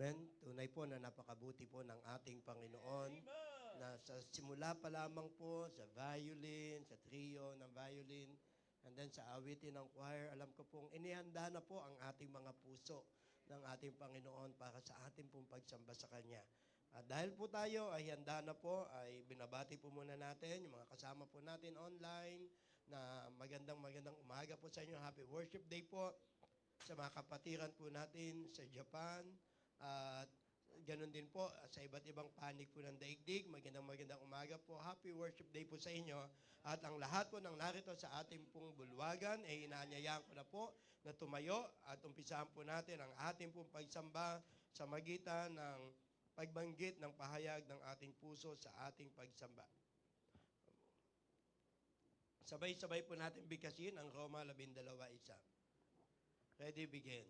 Amen. Tunay po na napakabuti po ng ating Panginoon na sa simula pa lamang po sa violin, sa trio ng violin, and then sa awitin ng choir, alam ko pong inihanda na po ang ating mga puso ng ating Panginoon para sa ating pong pagsamba sa Kanya. At dahil po tayo ay handa na po, ay binabati po muna natin yung mga kasama po natin online na magandang umaga po sa inyo. Happy Worship Day po sa mga kapatiran po natin sa Japan. At ganun din po sa iba't ibang panig po ng daigdig. Magandang umaga po. Happy Worship Day po sa inyo. At ang lahat po ng narito sa ating pong bulwagan, ay inaanyayahan ko na po na tumayo at umpisahan po natin ang ating pong pagsamba sa magitan ng pagbanggit ng pahayag ng ating puso sa ating pagsamba. Sabay-sabay po natin bigkasin ang Roma 12:1. Ready, begin.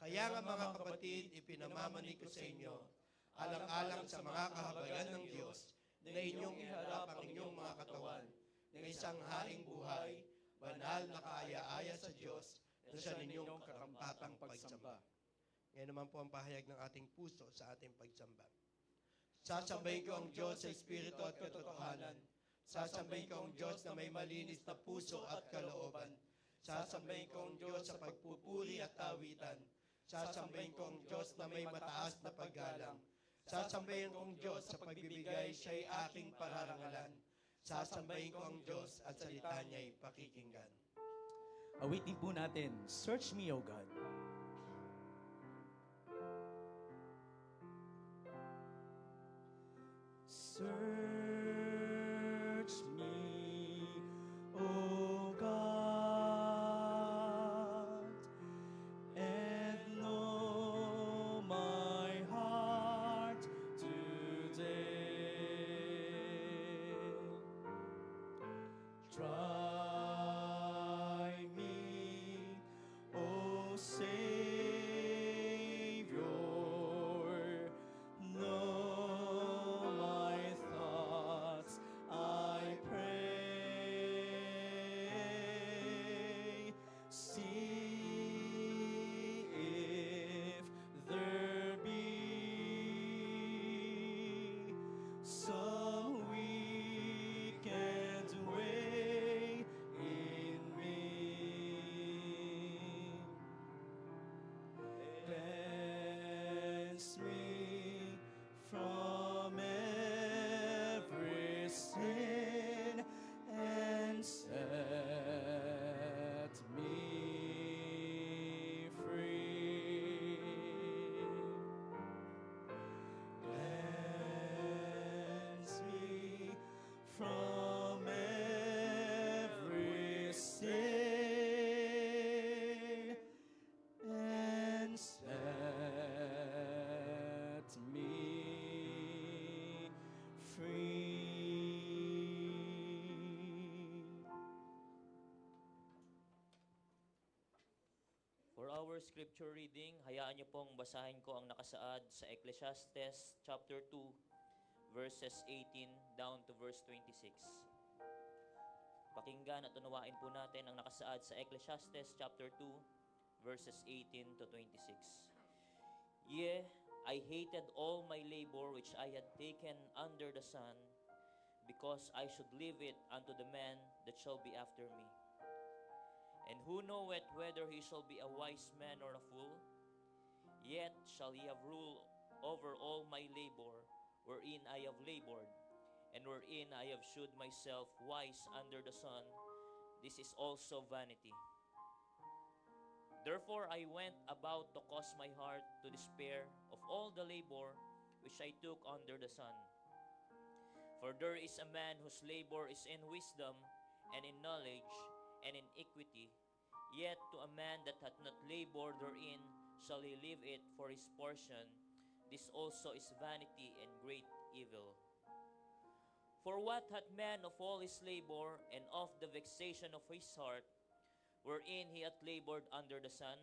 Kaya nga mga kapatid, ipinamamanig ko sa inyo, alang-alang sa mga kahabagan ng Diyos, na inyong iharap ang inyong mga katawan, ng isang haring buhay, banal na kaaya-aya sa Diyos, na sa ninyong karampatang pagsamba. Ngayon naman po ang pahayag ng ating puso sa ating pagsamba. Sasambahin ko ang Diyos sa Espiritu at katotohanan. Sasambahin ko ang Diyos na may malinis na puso at kalooban. Sasambahin ko ang Diyos sa pagpupuri at awitan. Sasambahin ko ang Diyos na may mataas na paggalang. Sasambahin ko ang Diyos sa pagbibigay siya'y aking pararangalan. Sasambahin ko ang Diyos at salita niya'y pakikinggan. Awitin po natin, Search Me, O God. Search me, O God, and know my heart today. Try me, O Savior, know my thoughts, I pray. See if there be some weekend way in me. Cleanse me from every sin and set me free. Cleanse me from every sin and set me free. For our scripture reading, hayaan niyo pong basahin ko ang nakasaad sa Ecclesiastes chapter 2, verses 18 down to verse 26. Pakinggan at unawain po natin ang nakasaad sa Ecclesiastes chapter 2, verses 18 to 26. Yea, I hated all my labor which I had taken under the sun, because I should leave it unto the man that shall be after me. And who knoweth whether he shall be a wise man or a fool? Yet shall he have rule over all my labor, wherein I have labored, and wherein I have shewed myself wise under the sun. This is also vanity. Therefore I went about to cause my heart to despair of all the labor which I took under the sun. For there is a man whose labor is in wisdom, and in knowledge, and in equity, yet to a man that hath not labored therein shall he leave it for his portion. This also is vanity and great evil. For what hath man of all his labor, and of the vexation of his heart, wherein he hath labored under the sun?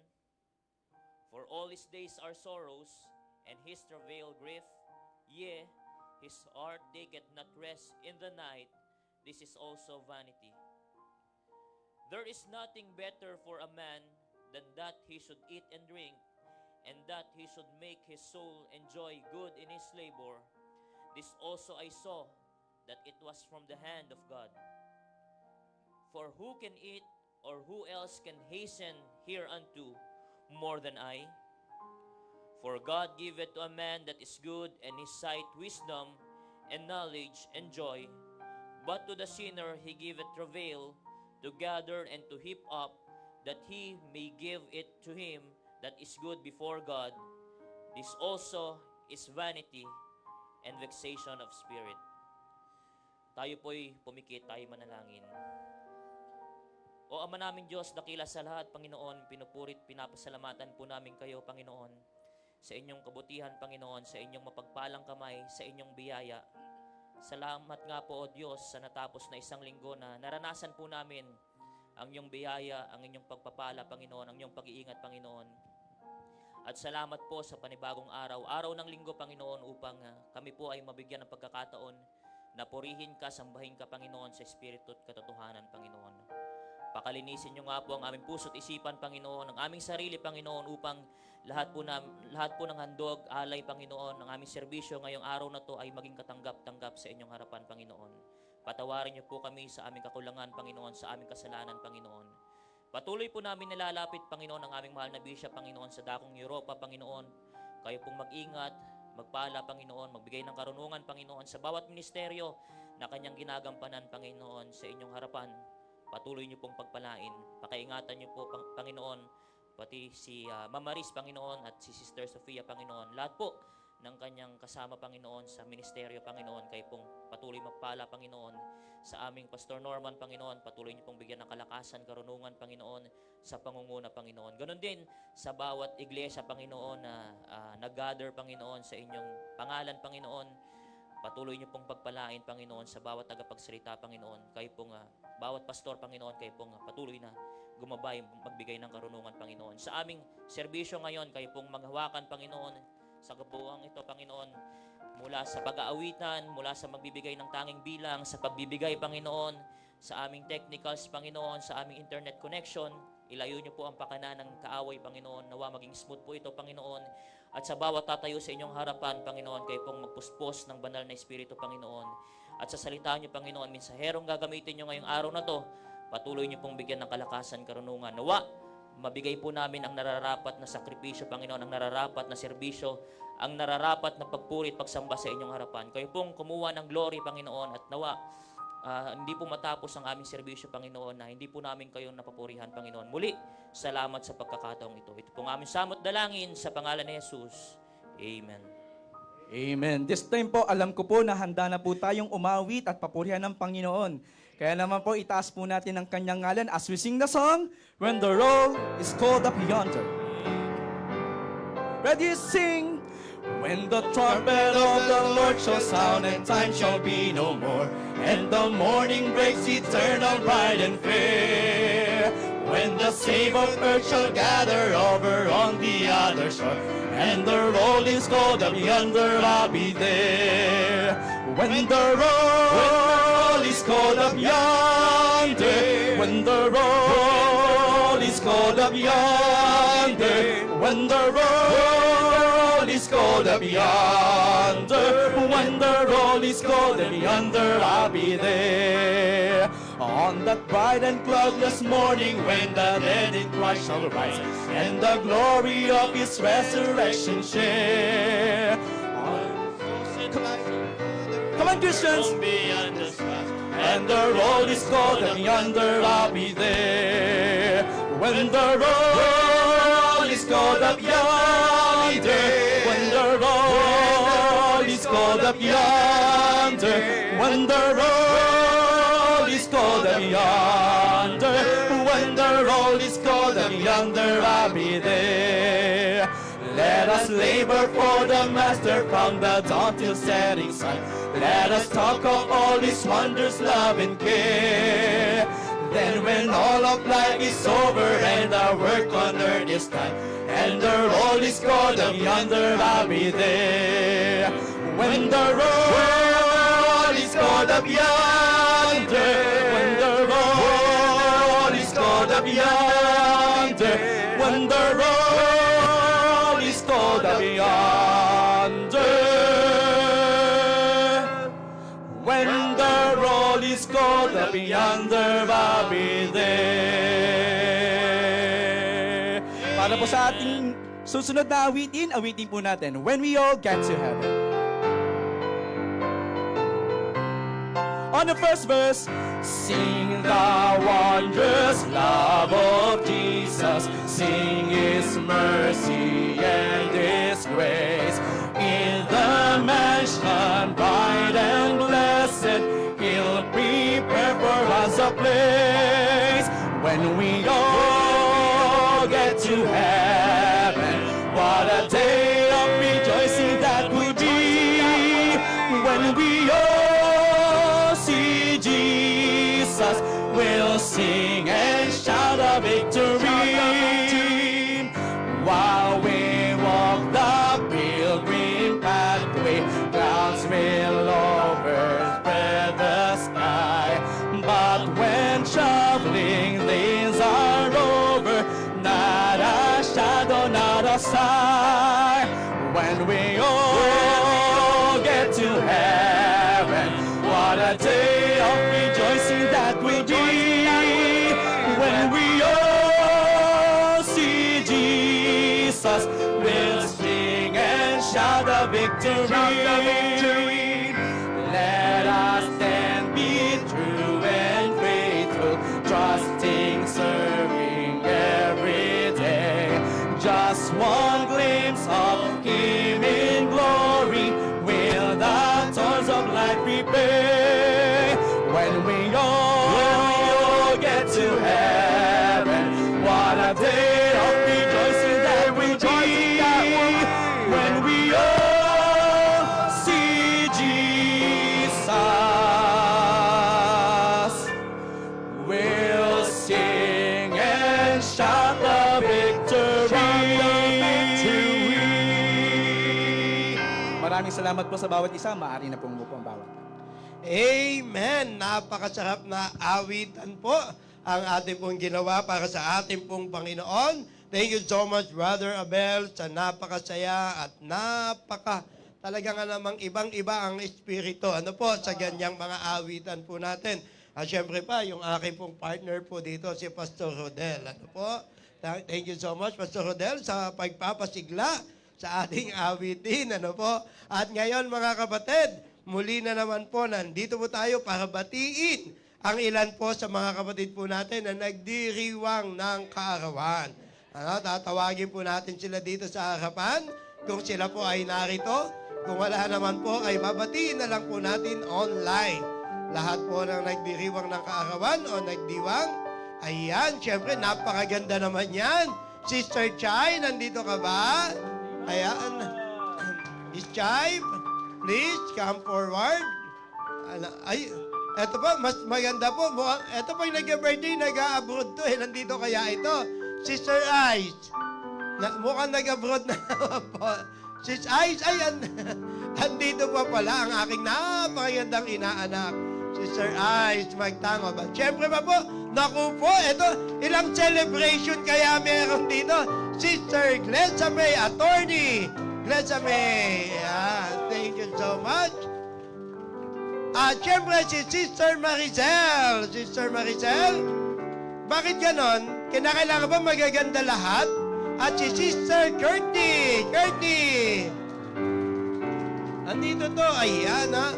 For all his days are sorrows, and his travail grief. Yea, his heart taketh not rest in the night. This is also vanity. There is nothing better for a man than that he should eat and drink, and that he should make his soul enjoy good in his labor, this also I saw, that it was from the hand of God. For who can eat, or who else can hasten hereunto more than I? For God giveth to a man that is good, and his sight wisdom, and knowledge, and joy. But to the sinner he giveth travail, to gather and to heap up, that he may give it to him that is good before God. This also is vanity and vexation of spirit. Tayo po'y pumikit, tayo manalangin. O Ama namin Diyos, dakila sa lahat, Panginoon, pinupurit, pinapasalamatan po namin kayo, Panginoon, sa inyong kabutihan, Panginoon, sa inyong mapagpalang kamay, sa inyong biyaya. Salamat nga po, O Diyos, sa natapos na isang linggo na naranasan po namin ang inyong biyaya, ang inyong pagpapala, Panginoon, ang inyong pag-iingat, Panginoon. At salamat po sa panibagong araw, araw ng linggo, Panginoon, upang kami po ay mabigyan ng pagkakataon na purihin ka, sambahin ka, Panginoon, sa Espiritu at katotohanan, Panginoon. Pakalinisin niyo nga po ang aming puso't isipan, Panginoon, ang aming sarili, Panginoon, upang lahat po ng handog, alay, Panginoon, ng aming serbisyo ngayong araw na to ay maging katanggap-tanggap sa inyong harapan, Panginoon. Patawarin niyo po kami sa aming kakulangan, Panginoon, sa aming kasalanan, Panginoon. Patuloy po namin nilalapit, Panginoon, ang aming mahal na Bishop, Panginoon, sa dakong Europa, Panginoon. Kayo pong mag-ingat, magpala, Panginoon, magbigay ng karunungan, Panginoon, sa bawat ministeryo na kanyang ginagampanan, Panginoon, sa inyong harapan. Patuloy niyo pong pagpalain. Pakaingatan niyo po, Panginoon, pati si Mama Riz, Panginoon, at si Sister Sofia, Panginoon. Lahat po ng kanyang kasama, Panginoon, sa ministeryo, Panginoon. Kayo pong patuloy magpala, Panginoon, sa aming Pastor Norman, Panginoon. Patuloy niyo pong bigyan ng kalakasan, karunungan, Panginoon, sa pangunguna, Panginoon. Ganon din sa bawat iglesia, Panginoon, na nag-gather, Panginoon, sa inyong pangalan, Panginoon. Patuloy niyo pong pagpalain, Panginoon, sa bawat tagapagsalita, Panginoon. Kayo pong bawat pastor, Panginoon, kayo pong patuloy na gumabay, magbigay ng karunungan, Panginoon. Sa aming serbisyo ngayon, kayo pong maghawakan, Panginoon, sa kabuuan ito, Panginoon, mula sa pag-aawitan, mula sa magbibigay ng tanging bilang, sa pagbibigay, Panginoon, sa aming technicals, Panginoon, sa aming internet connection. Ilayo niyo po ang pakana ng kaaway, Panginoon. Nawa maging smooth po ito, Panginoon. At sa bawat tatayo sa inyong harapan, Panginoon, kayo pong magpuspos ng banal na Espiritu, Panginoon. At sa salita niyo, Panginoon, mensaherong gagamitin niyo ngayong araw na to, patuloy niyo pong bigyan ng kalakasan, karunungan. Nawa, mabigay po namin ang nararapat na sakripisyo, Panginoon, ang nararapat na serbisyo, ang nararapat na pagpuri at pagsamba sa inyong harapan. Kayo pong kumuha ng glory, Panginoon, at nawa, hindi po matapos ang aming serbisyo, Panginoon, na hindi po namin kayong napapurihan, Panginoon. Muli, salamat sa pagkakataong ito. Ito pong aming samot dalangin sa pangalan ni Jesus. Amen. Amen. This time po, alam ko po na handa na po tayong umawit at papurihan ng Panginoon. Kaya naman po, itaas po natin ang kanyang ngalan as we sing the song, When the Roll is Called Up Yonder. Ready, sing! When the trumpet of the Lord shall sound, and time shall be no more, and the morning breaks eternal, bright and fair. When the save of earth shall gather over on the other shore, and the roll is called up yonder, I'll be there. When the roll is called up yonder, when the roll is called up yonder, when the roll is called up yonder, when the roll is called up yonder, I'll be there. On that bright and cloudless morning, when the dead in Christ shall rise, and the glory of His resurrection share. Come on, Christians! And the roll is called up yonder, I'll be there. When the roll is called up yonder, when the roll is called up yonder, when the roll is called up yonder, when the roll is called up yonder, I'll be there. Let us labor for the Master from the dawn till setting sun. Let us talk of all His wonders, love and care. Then when all of life is over and our work on earth is done, and the roll is called up yonder, I'll be there. When the roll is called up yonder, when the roll is called up yonder, when the roll is up yonder, I'll be there. Para po sa ating susunod na awitin, awitin po natin, When We All Get to Heaven. On the first verse, sing the wondrous love of Jesus, sing His mercy and His grace. In the mansion bright and blessed, He'll prepare for us a place. When we all get to heaven, what a day of rejoicing that will be. When we all see Jesus, we'll sing and shout a victory. While we walk the pilgrim pathway, clouds will overspread the sky. But when traveling days are over, not a shadow, not a sigh. When we all get to heaven, what a day of rejoicing that will be. When we all see Jesus, we'll sing and shout the victory. Let us then be true and faithful, trusting, serving every day. Just one glimpse of Him in glory will the toils of life repay. When we all get to heaven, what a day of rejoicing that will be. When we all see Jesus, we'll sing and shout the victory. Maraming salamat po sa bawat isa. Maaari na pong umupo ang bawat. Amen! Napakasarap na awitan po ang ating pong ginawa para sa ating pong Panginoon. Thank you so much, Brother Abel, sa napakasaya at talaga nga namang ibang-iba ang espiritu. Ano po, sa ganyang mga awitan po natin. At syempre pa, yung aking pong partner po dito, si Pastor Rodel. Ano po? Thank you so much, Pastor Rodel, sa pagpapasigla sa ating awitin. Ano po? At ngayon, mga kapatid, muli na naman po, nandito po tayo para batiin ang ilan po sa mga kapatid po natin na nagdiriwang ng kaarawan. Ano, tatawagin po natin sila dito sa harapan kung sila po ay narito. Kung wala naman po, ay babatiin na lang po natin online. Lahat po ng nagdiriwang ng kaarawan o nagdiwang, ayan, syempre, napakaganda naman yan. Sister Chai, nandito ka ba? Ayan. Miss Chai, please come forward. Ay, eto po, mas maganda po. Eto po yung nag-birthday, nag-abroad to. Nandito kaya ito. Sister Ice. Mukhang nag-abroad na naman po. Sister Ice, ay, andito po pala ang aking napakagandang inaanak. Sister Ice, magtango ba? Siyempre pa po, naku po, eto, ilang celebration kaya meron dito. Sister Glenza May, attorney. Glenza May. Yeah, thank you so much. At siyempre si Sister Maricel. Sister Maricel, bakit ganon? Kinakailangan ba magaganda lahat? At si Sister Courtney. Courtney. Andito to. Ayan, ha.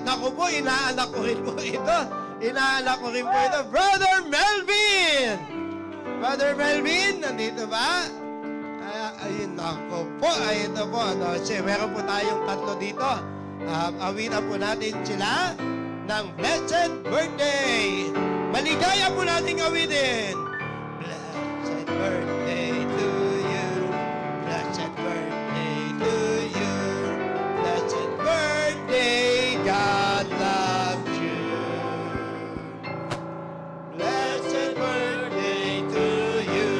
Naku po, inaanak ko rin po ito. Inaanak ko rin po ito. Brother Melvin! Brother Melvin, nandito ba? Ayun, naku po. Ay, ito po. No, meron po tayong tatlo dito. Awitan po natin sila ng Blessed Birthday. Maligaya po nating awitin. Blessed birthday to you. Blessed birthday to you. Blessed birthday, God loves you. Blessed birthday to you.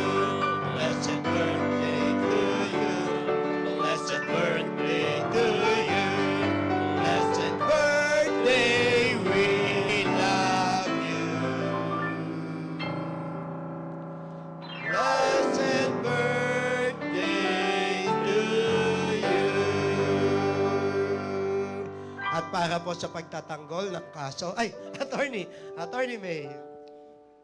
Blessed birthday to you. Blessed birthday to you. Blessed birthday, we love you. para po sa pagtatanggol ng kaso. Ay, Attorney May.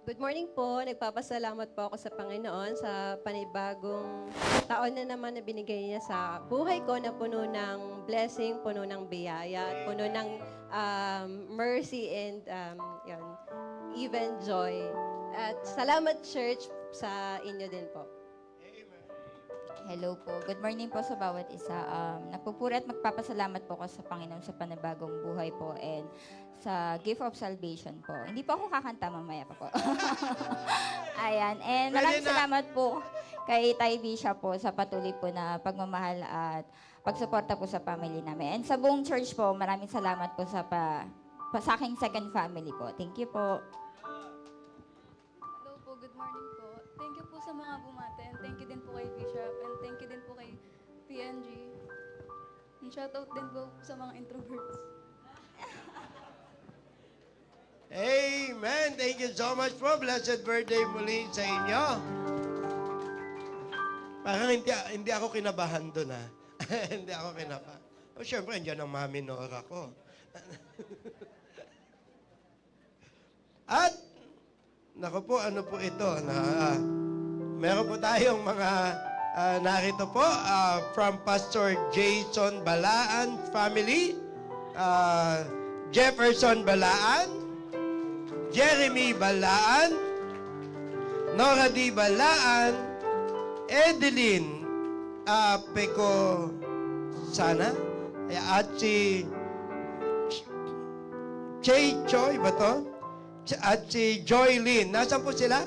Good morning po. Nagpapasalamat po ako sa Panginoon sa panibagong taon na naman na binigay niya sa buhay ko na puno ng blessing, puno ng biyaya, at puno ng mercy and even joy. At salamat, Church, sa inyo din po. Hello po. Good morning po sa bawat isa. Nagpupuri at magpapasalamat po ako sa Panginoon sa panibagong buhay po and sa gift of salvation po. Hindi po ako kakanta, mamaya pa po. Ayan. And maraming salamat po kay Tay Bisha po sa patuloy po na pagmamahal at pagsuporta po sa family namin. And sa buong church po, maraming salamat po sa aking second family po. Thank you po. Hello po, good morning po. Thank you po sa mga bumate and thank you din po kay Bishop and thank you din po kay PNG. And shoutout din po sa mga introverts. Amen. Thank you so much po. Blessed birthday muli sa inyo. Parang hindi ako kinabahan doon, ha? Hindi ako kinabahan. O, syempre, andyan ang mami Nora ko. At, naku po, ano po ito? Meron po tayong mga narito po from Pastor Jason Balaan family, Jefferson Balaan, Jeremy Balaan, Nora D. Balaan, Edeline Peko Sana, at si Chay Choi ba to? At si Joylyn. Nasaan po sila?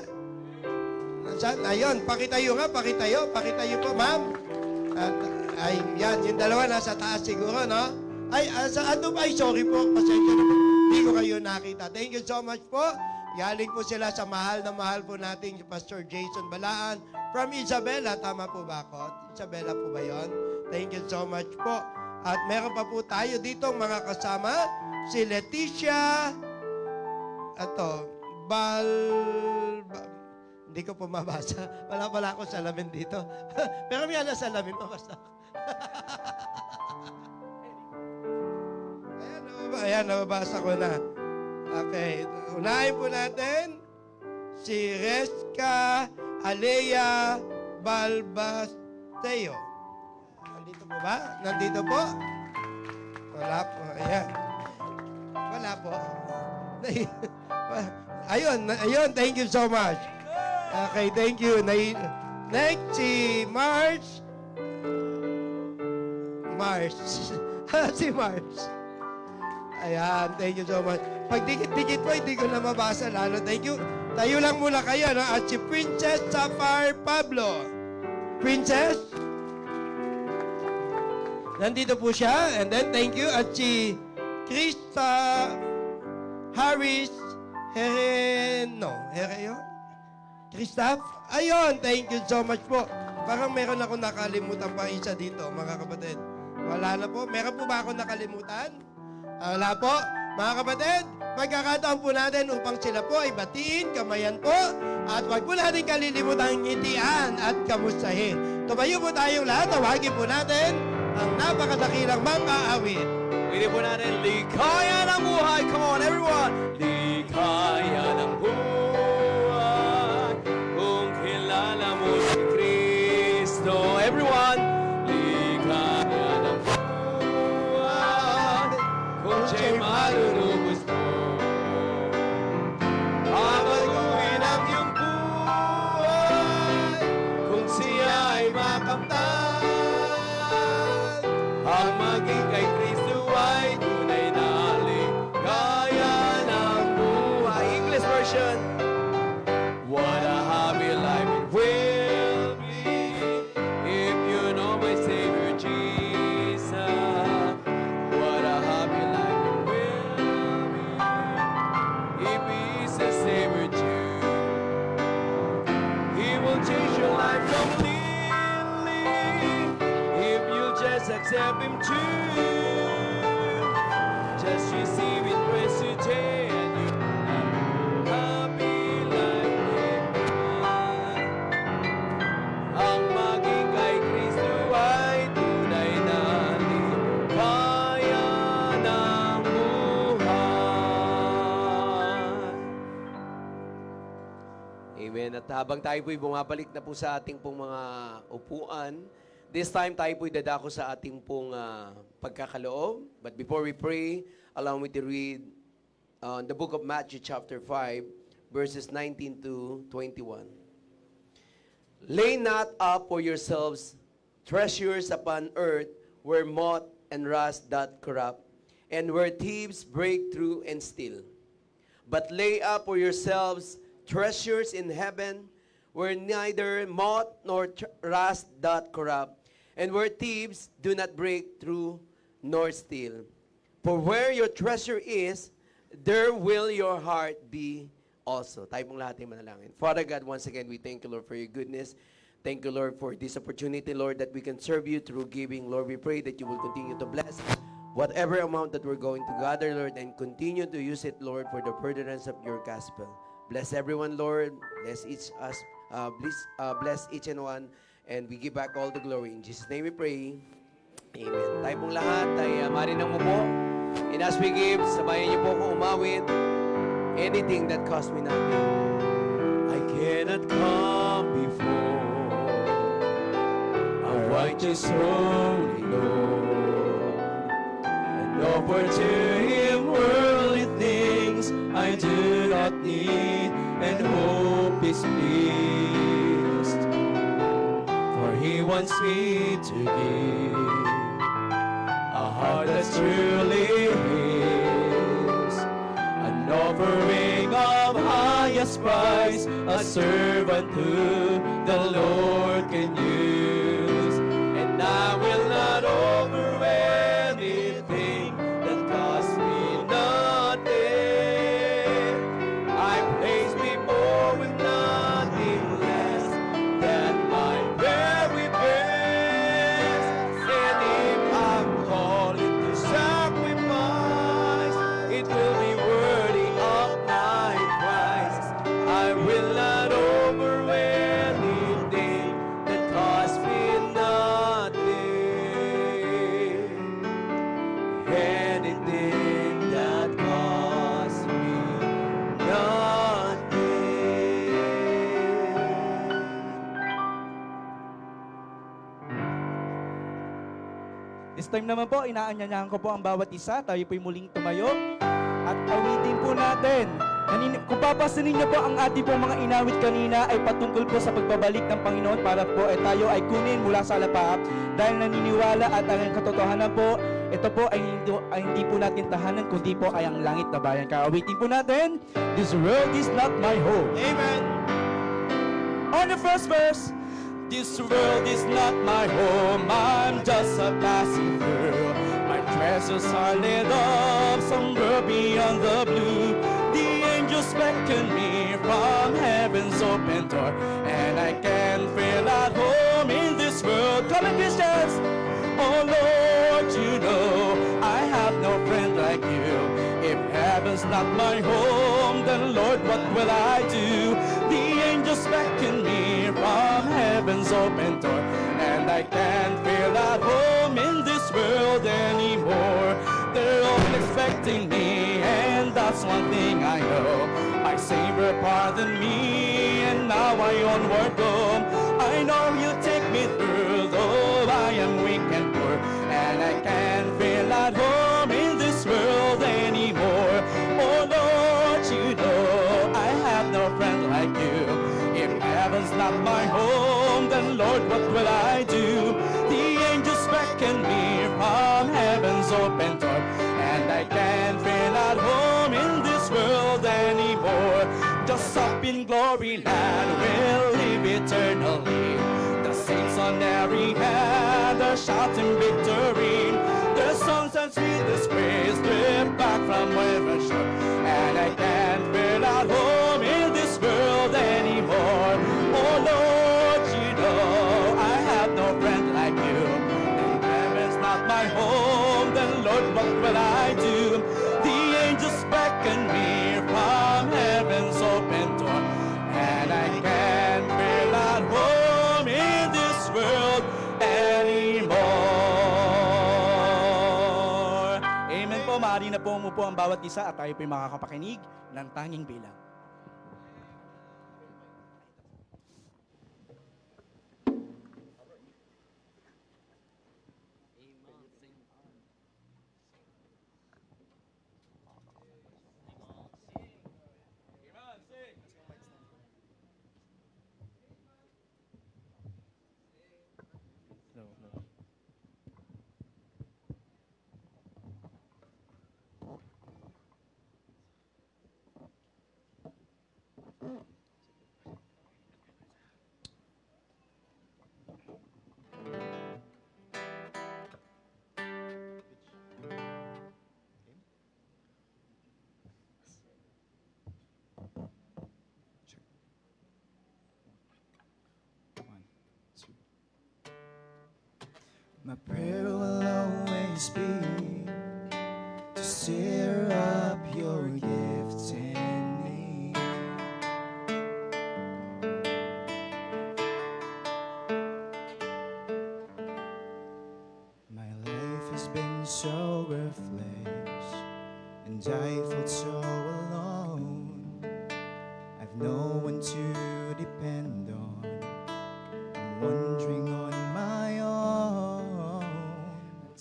Nasaan? Ayun, pakitayo nga, pakitayo po, ma'am. Ay, yan, yung dalawa nasa taas siguro, no? Ay, ano ba? Ay, sorry po, pasensya na po. Hindi ko kayo nakita. Thank you so much po. Galing po sila sa mahal na mahal po nating Pastor Jason Balaan from Isabela. Tama po ba ako? Isabela po ba yon? Thank you so much po. At meron pa po tayo dito mga kasama. Si Leticia, hindi ko po mabasa. Wala ako salamin dito. Pero may salamin, mabasa. Ayan, nababasa ko na. Okay. Unahin po natin si Reska Alea Balbasteo. Nandito po ba? Nandito po? Wala po. Ayan. Wala po. Ayun. Thank you so much. Okay, thank you. Next, si Mars. Si Mars. Ayan, thank you so much. Pag dikit-dikit po, hindi ko na mabasa lalo. Thank you. Tayo lang muna kayo, no? At si Princess Sapphire Pablo. Princess? Nandito po siya. And then, thank you. At si Krista Harris Hereno. Krista? Ayun, thank you so much po. Parang meron ako nakalimutan pa isa dito, mga kapatid. Wala na po. Meron po ba ako nakalimutan? Wala po. Mga kapatid, magkakataon po natin upang sila po ay batiin, kamayan po, at wag po natin kalilimutan ngitian at kamustahin. Tumayo po tayong lahat, tawagin po natin ang napakadakilang mga awit. Pwede po natin, Likaya ng buhay. Come on, everyone. Likaya ng buhay. Kung kilala mo si Kristo. Everyone. Likaya ng buhay. Kung siya'y malulubos mo. Pabaguhin ang iyong buhay. Kung siya ay makamtan. Ang maging kay Kristo ay tunay na ligaya ng buhay. English version. What a happy life it will be if you know my Savior Jesus. What a happy life it will be if He is a Savior too. He will change your life completely if you just accept Him too. Just receive it, praise today, and you have a happy life with God. Ang maging kay Kristo ay tunay na ligaya ng habang tayo po'y bumabalik na po sa ating pong mga upuan, this time tayo po'y dadako sa ating pong pagkakaloob. But before we pray, allow me to read the book of Matthew chapter 5, verses 19 to 21. Lay not up for yourselves treasures upon earth, where moth and rust doth corrupt, and where thieves break through and steal. But lay up for yourselves treasures in heaven, where neither moth nor rust doth corrupt, and where thieves do not break through nor steal. For where your treasure is, there will your heart be also. Tayo pong lahat ay manalangin. Father God, once again, we thank you, Lord, for your goodness. Thank you, Lord, for this opportunity, Lord, that we can serve you through giving. Lord, we pray that you will continue to bless whatever amount that we're going to gather, Lord, and continue to use it, Lord, for the furtherance of your gospel. Bless everyone, Lord. Bless each us. Bless each and one. And we give back all the glory. In Jesus' name we pray. Amen. Tayo pong lahat ay marinang mo po. And as we give, sabayan niyo po kung umawit. Anything that cost me nothing. I cannot come before a righteous holy Lord and offer to Him worldly things I do not need, and hope is pleased. For He wants me to give a heart that's truly His, an offering of highest price, a servant who the Lord can use. And I will not offer anything that costs me nothing. I place before with nothing less than my very best. And if I'm called to sacrifice, it will be worthy of my price. I will not offer anything that costs me nothing. Anything that costs me nothing. This time naman po, inaanyayahan ko po ang bawat isa. Tayo po'y muling tumayo at awitin po natin. Kung papasanin niyo po ang ating pong mga inawit kanina ay patungkol po sa pagbabalik ng Panginoon para po tayo ay kunin mula sa lapap dahil naniniwala at ang katotohanan po, ito po ay hindi po natin tahanan kundi po ay ang langit na bayan. Kaawitin po natin, this world is not my home. Amen. On the first verse, this world is not my home, I'm just a passing through. My treasures are laid up somewhere beyond the blue. The angels beckon me from heaven's open door, and I can feel at home in this world. Come on, Christians! Oh Lord, you know I have no friend like you. If heaven's not my home, then Lord, what will I do? The angels beckon me from heaven's open door, and I can't feel at home in this world anymore. They're all expecting me, and that's one thing I know. My Savior pardoned me, and now I onward go. I know He'll take me through, though I am weak and poor, and I can't feel at home in this world anymore. Oh Lord, you know I have no friend like you. If heaven's not my home, then Lord, what will I do? The angels beckon me from heaven's open door, and I can't feel at home in this world anymore. Just up in glory land, we'll live eternally. The saints on every hand are shouting victory. Their songs and sweetest praise drift back from heaven's shore, and I can't feel at home in this world anymore. Oh Lord, you know I have no friend like you. If heaven's not my home, then Lord, what will I do? The angels beckon me from heaven's open door, and I can't feel at home in this world anymore. Amen po. Maaari na po umupo ang bawat isa at tayo po'y makakapakinig ng tanging bilang. My prayer will always be to stir up your gifts in me. My life has been so worthless, and I felt so alone. I've no one to depend on. I'm wandering on my own.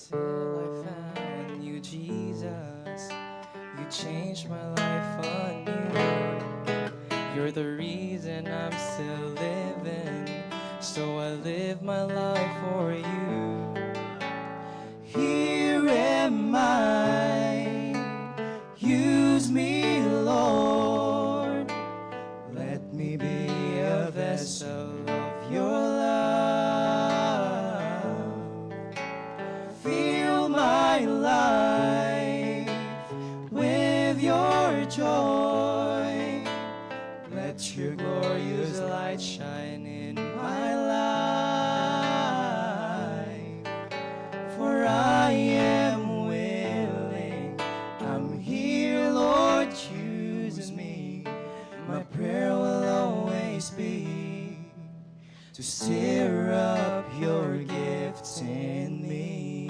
Until I found you, Jesus. You changed my life anew. You're the reason I'm still living, so I live my life for you. Here am I, use me, Lord. Let me be a vessel of your love. Fill my life with your joy. Let your glorious light shine in my life. For I am willing, I'm here, Lord, choose me. My prayer will always be to stir up your gifts in me.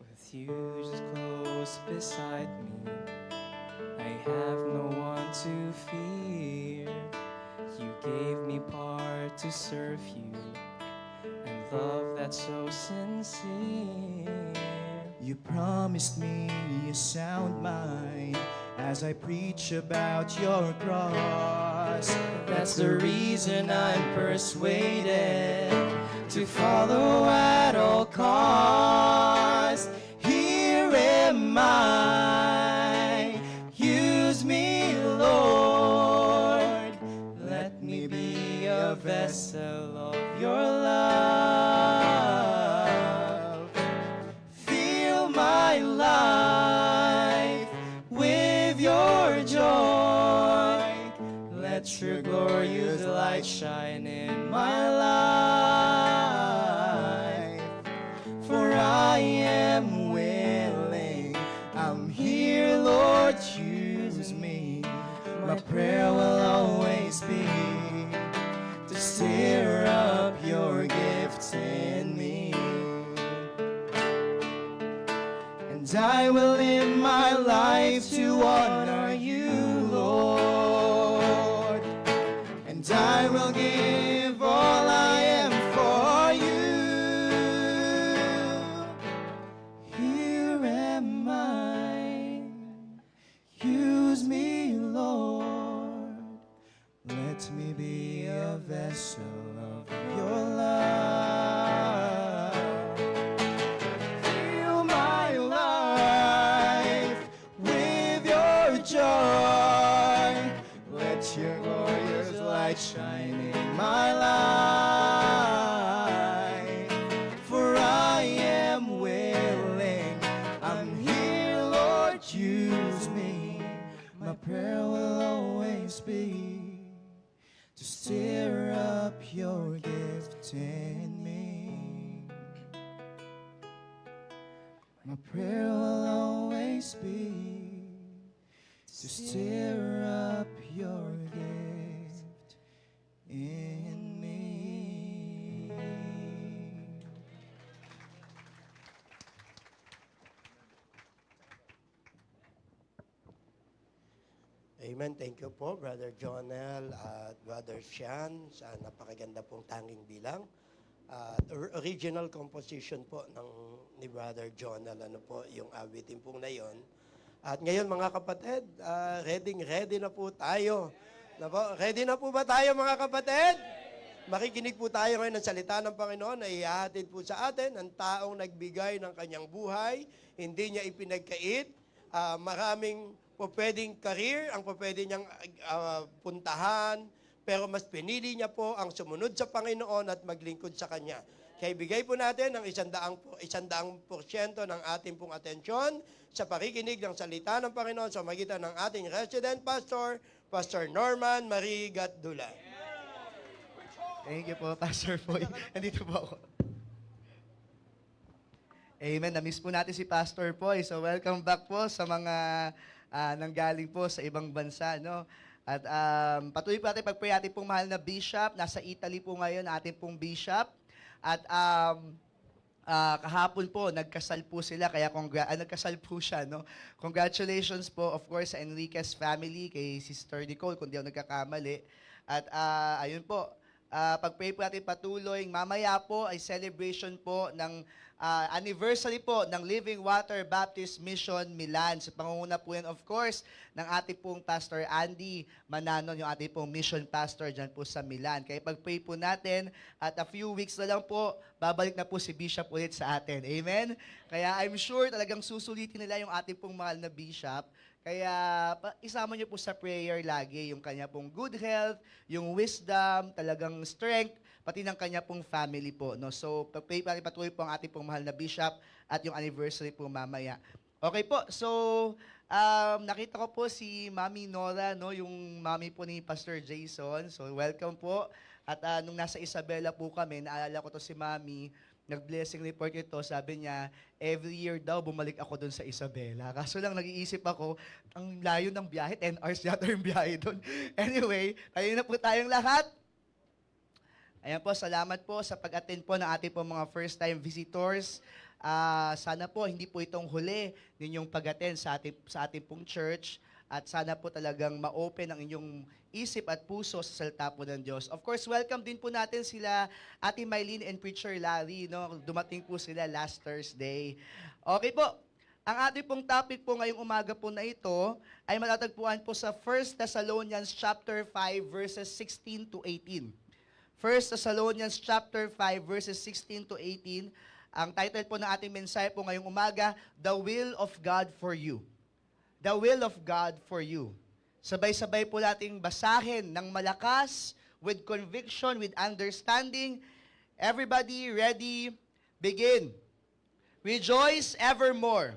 With you just close beside me, I have no one to fear. You gave me part to serve you, and love that's so sincere. You promised me a sound mind as I preach about your cross. That's the reason I'm persuaded to follow at all costs. Here am I, use me, Lord. Let me be a vessel of your love. Fill my life with your joy. Let your glorious light shine in my life. For I am willing, I'm here, Lord, choose me. My prayer will always be to stir up your gifts in me. And I will live my life to honor you, Lord. And I will give all I am for you. Here am I, use me, Lord. Let me be a vessel of your love. Fill my life with your joy. Let your glorious light shine in my life. For I am willing, I'm here, Lord, use me. My prayer will always be to stir up your gift in me. My prayer will always be to stir up your gift in me. Amen. Thank you po, Brother Jonel at Brother Sean sa napakaganda pong tanging bilang. Original composition po ni Brother Jonel, ano po, yung awitin pong na yon. At ngayon mga kapatid, ready na po tayo. Ready na po ba tayo mga kapatid? Makikinig po tayo ngayon ng salita ng Panginoon na ihahatid po sa atin ang taong nagbigay ng kanyang buhay, hindi niya ipinagkait, maraming po pwedeng career, ang po pwede niyang puntahan, pero mas pinili niya po ang sumunod sa Panginoon at maglingkod sa Kanya. Kaya bigay po natin ang 100% ng ating pong atensyon sa pakikinig ng salita ng Panginoon sa magitan ng ating resident pastor, Pastor Norman Marie Gatdula. Thank you po, Pastor Boy. Nandito po ako. Amen. Na-miss po natin si Pastor Poy. So welcome back po sa mga nanggaling po sa ibang bansa. No? At patuloy po natin pag-pray ating pong mahal na Bishop. Nasa Italy po ngayon ating pong Bishop. At kahapon po, nagkasal po sila. Kaya nagkasal po siya. No? Congratulations po, of course, sa Enriquez family, kay Sister Nicole, kung di ako nagkakamali. At ayun po, pag-pray po natin patuloy. Mamaya po ay celebration po ng anniversary po ng Living Water Baptist Mission Milan. Sa pangunguna po yan, of course, ng ating pong Pastor Andy Mananon, yung ating pong mission pastor dyan po sa Milan. Kaya pag-pray po natin, at a few weeks na lang po, babalik na po si Bishop ulit sa atin. Amen? Kaya I'm sure talagang susulitin nila yung ating pong mahal na Bishop. Kaya isama niyo po sa prayer lagi yung kanya pong good health, yung wisdom, talagang strength, pati ng kanya pong family po. No? So, patuloy po ang ating pong mahal na Bishop at yung anniversary po mamaya. Okay po, so nakita ko po si Mami Nora, no? Yung mami po ni Pastor Jason. So, welcome po. At nung nasa Isabela po kami, naalala ko to si Mami, nag-blessing report ito, sabi niya, every year daw bumalik ako doon sa Isabela. Kaso lang nag-iisip ako, ang layo ng biyahe, 10 hours yata yung biyahe doon. Anyway, kayo na po tayong lahat. Ayan po, salamat po sa pag-attend po ng ating po mga first-time visitors. Sana po hindi po itong huli ninyong pag-attend sa ating pong church. At sana po talagang ma-open ang inyong isip at puso sa salita po ng Diyos. Of course, welcome din po natin sila Ate Mylene and Preacher Larry. No? Dumating po sila last Thursday. Okay po, ang ating pong topic po ngayong umaga po na ito ay matatagpuan po sa 1 Thessalonians chapter 5 verses 16 to 18. 1 Thessalonians chapter 5 verses 16 to 18. Ang title po ng ating mensahe po ngayong umaga, The Will of God for You. The will of God for you. Sabay-sabay po nating basahin ng malakas, with conviction, with understanding. Everybody ready? Begin. Rejoice evermore.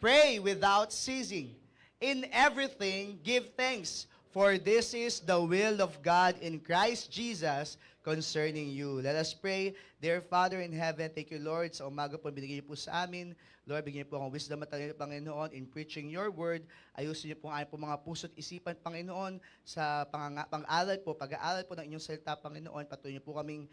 Pray without ceasing. In everything, give thanks, for this is the will of God in Christ Jesus concerning you. Let us pray. Dear Father in heaven, thank you, Lord, sa umaga po binigay niyo po sa amin. Lord, bigyan niyo po ang wisdom at talento, Panginoon, in preaching your word. Ayusin niyo po ang aming mga puso't isipan, Panginoon, sa pag-aaral po ng inyong salita, Panginoon. Patuloy niyo po kaming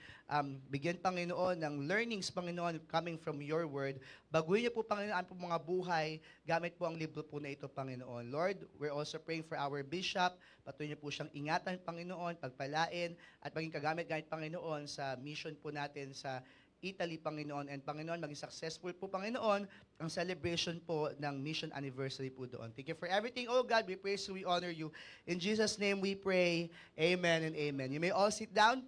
bigyan, Panginoon, ng learnings, Panginoon, coming from your word. Baguhin niyo po, Panginoon, ang mga buhay, gamit po ang libro po na ito, Panginoon. Lord, we're also praying for our bishop. Patuloy niyo po siyang ingatan, Panginoon, pagpalain, at maging kagamit-gamit, Panginoon, sa mission po natin sa Italy, Panginoon. And Panginoon, maging successful po, Panginoon, ang celebration po ng mission anniversary po doon. Thank you for everything, oh God. We praise you, we honor you. In Jesus' name we pray. Amen and amen. You may all sit down.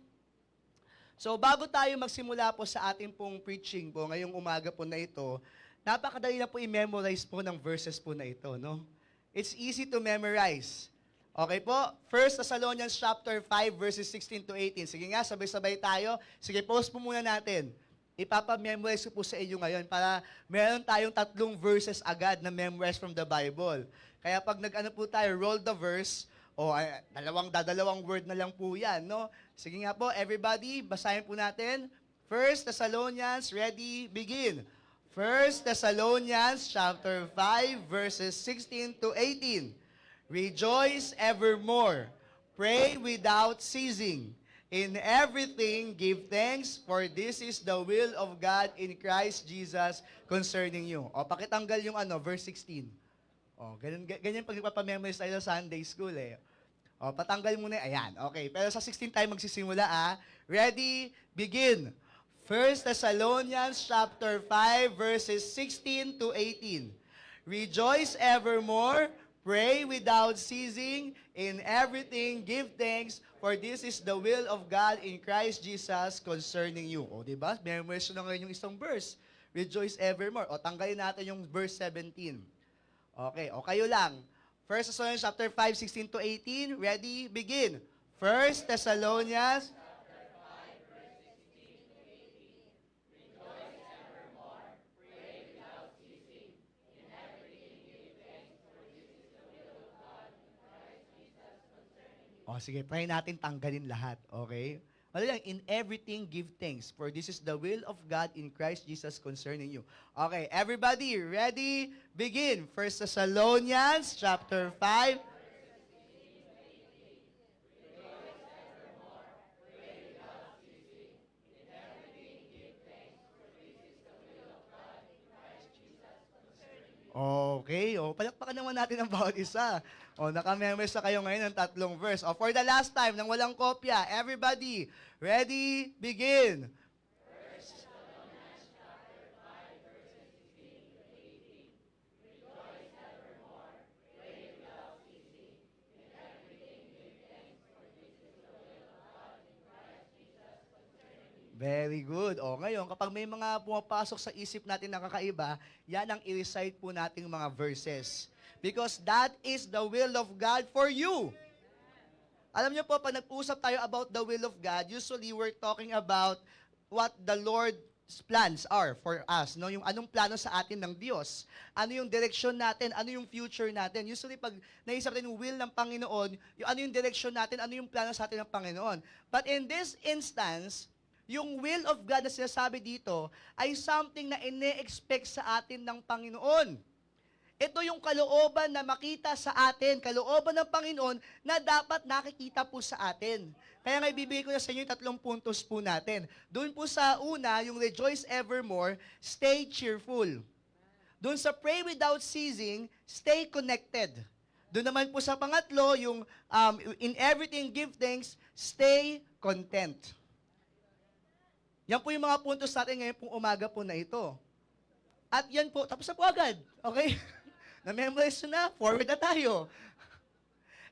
So, bago tayo magsimula po sa ating pong preaching po, ngayong umaga po na ito, napakadali na po i-memorize po ng verses po na ito, no? It's easy to memorize. Okay po? 1 Thessalonians chapter 5 verses 16 to 18. Sige nga, sabay-sabay tayo. Sige, pause po muna natin. Ipapamemorize ko po sa inyo ngayon para meron tayong 3 verses agad na memorize from the Bible. Kaya pag nag-ano po tayo, roll the verse, dalawang word na lang po yan, no? Sige nga po, everybody, basahin po natin. 1 Thessalonians, ready, begin. 1 Thessalonians chapter 5 verses 16 to 18. Rejoice evermore. Pray without ceasing. In everything, give thanks, for this is the will of God in Christ Jesus concerning you. O, pakitanggal yung verse 16. O, ganyan pag ipapamemorize tayo sa Sunday school eh. O, patanggal muna. Ayan, okay. Pero sa 16 tayo magsisimula Ready? Begin. 1 Thessalonians chapter 5 verses 16 to 18. Rejoice evermore. Pray without ceasing. In everything, give thanks, for this is the will of God in Christ Jesus concerning you. O, diba? Memorize na ngayon yung isang verse. Rejoice evermore. O, tanggalin natin yung verse 17. Okay, o kayo lang. 1 Thessalonians chapter 5, 16 to 18. Ready? Begin. 1 Thessalonians O sige, try natin tanggalin lahat, okay? Ano lang, in everything give thanks, for this is the will of God in Christ Jesus concerning you. Okay, everybody, ready? Begin. 1 Thessalonians chapter 5. Okay, palakpakan naman natin ang bawat isa. Naka-memorize na kayo ngayon ng 3 verse. For the last time, nang walang kopya, everybody, ready, begin. Very good. Ngayon, kapag may mga pumapasok sa isip natin na kakaiba, yan ang i-recite po nating mga verses. Because that is the will of God for you. Alam niyo po, pag nag-usap tayo about the will of God, usually we're talking about what the Lord's plans are for us. No? Yung anong plano sa atin ng Diyos. Ano yung direction natin, ano yung future natin. Usually, pag naisip natin yung will ng Panginoon, yung ano yung direction natin, ano yung plano sa atin ng Panginoon. But in this instance, yung will of God na sinasabi dito ay something na ine-expect sa atin ng Panginoon. Ito yung kalooban na makita sa atin, kalooban ng Panginoon na dapat nakikita po sa atin. Kaya nga ibibigay ko na sa inyo yung 3 puntos po natin. Doon po sa una, yung rejoice evermore, stay cheerful. Doon sa pray without ceasing, stay connected. Doon naman po sa pangatlo, yung in everything give thanks, stay content. Yan po yung mga puntos natin ngayon pong umaga po na ito. At yan po, tapos na po agad. Okay? Na-memorize na, forward na tayo.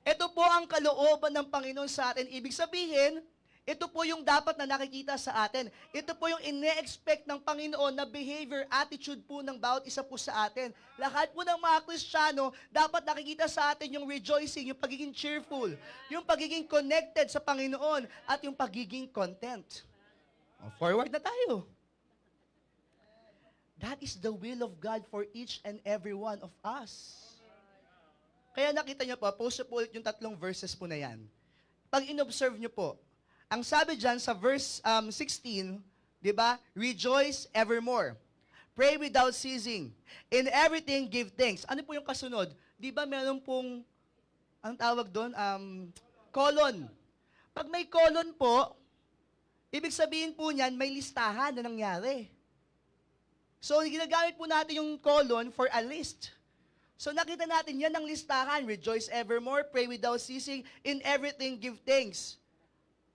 Ito po ang kalooban ng Panginoon sa atin. Ibig sabihin, ito po yung dapat na nakikita sa atin. Ito po yung ine-expect ng Panginoon na behavior, attitude po ng bawat isa po sa atin. Lahat po ng mga Kristiyano, dapat nakikita sa atin yung rejoicing, yung pagiging cheerful, yung pagiging connected sa Panginoon, at yung pagiging content. Forward na tayo. That is the will of God for each and every one of us. Kaya nakita niyo po, post po ulit yung 3 verses po na yan. Pag in-observe niyo po, ang sabi dyan sa verse 16, di ba? Rejoice evermore. Pray without ceasing. In everything, give thanks. Ano po yung kasunod? Di ba meron pong, anong tawag doon? Colon. Pag may colon po, ibig sabihin po niyan, may listahan na nangyari. So, ginagamit po natin yung colon for a list. So, nakita natin yan ang listahan. Rejoice evermore, pray without ceasing, in everything give thanks.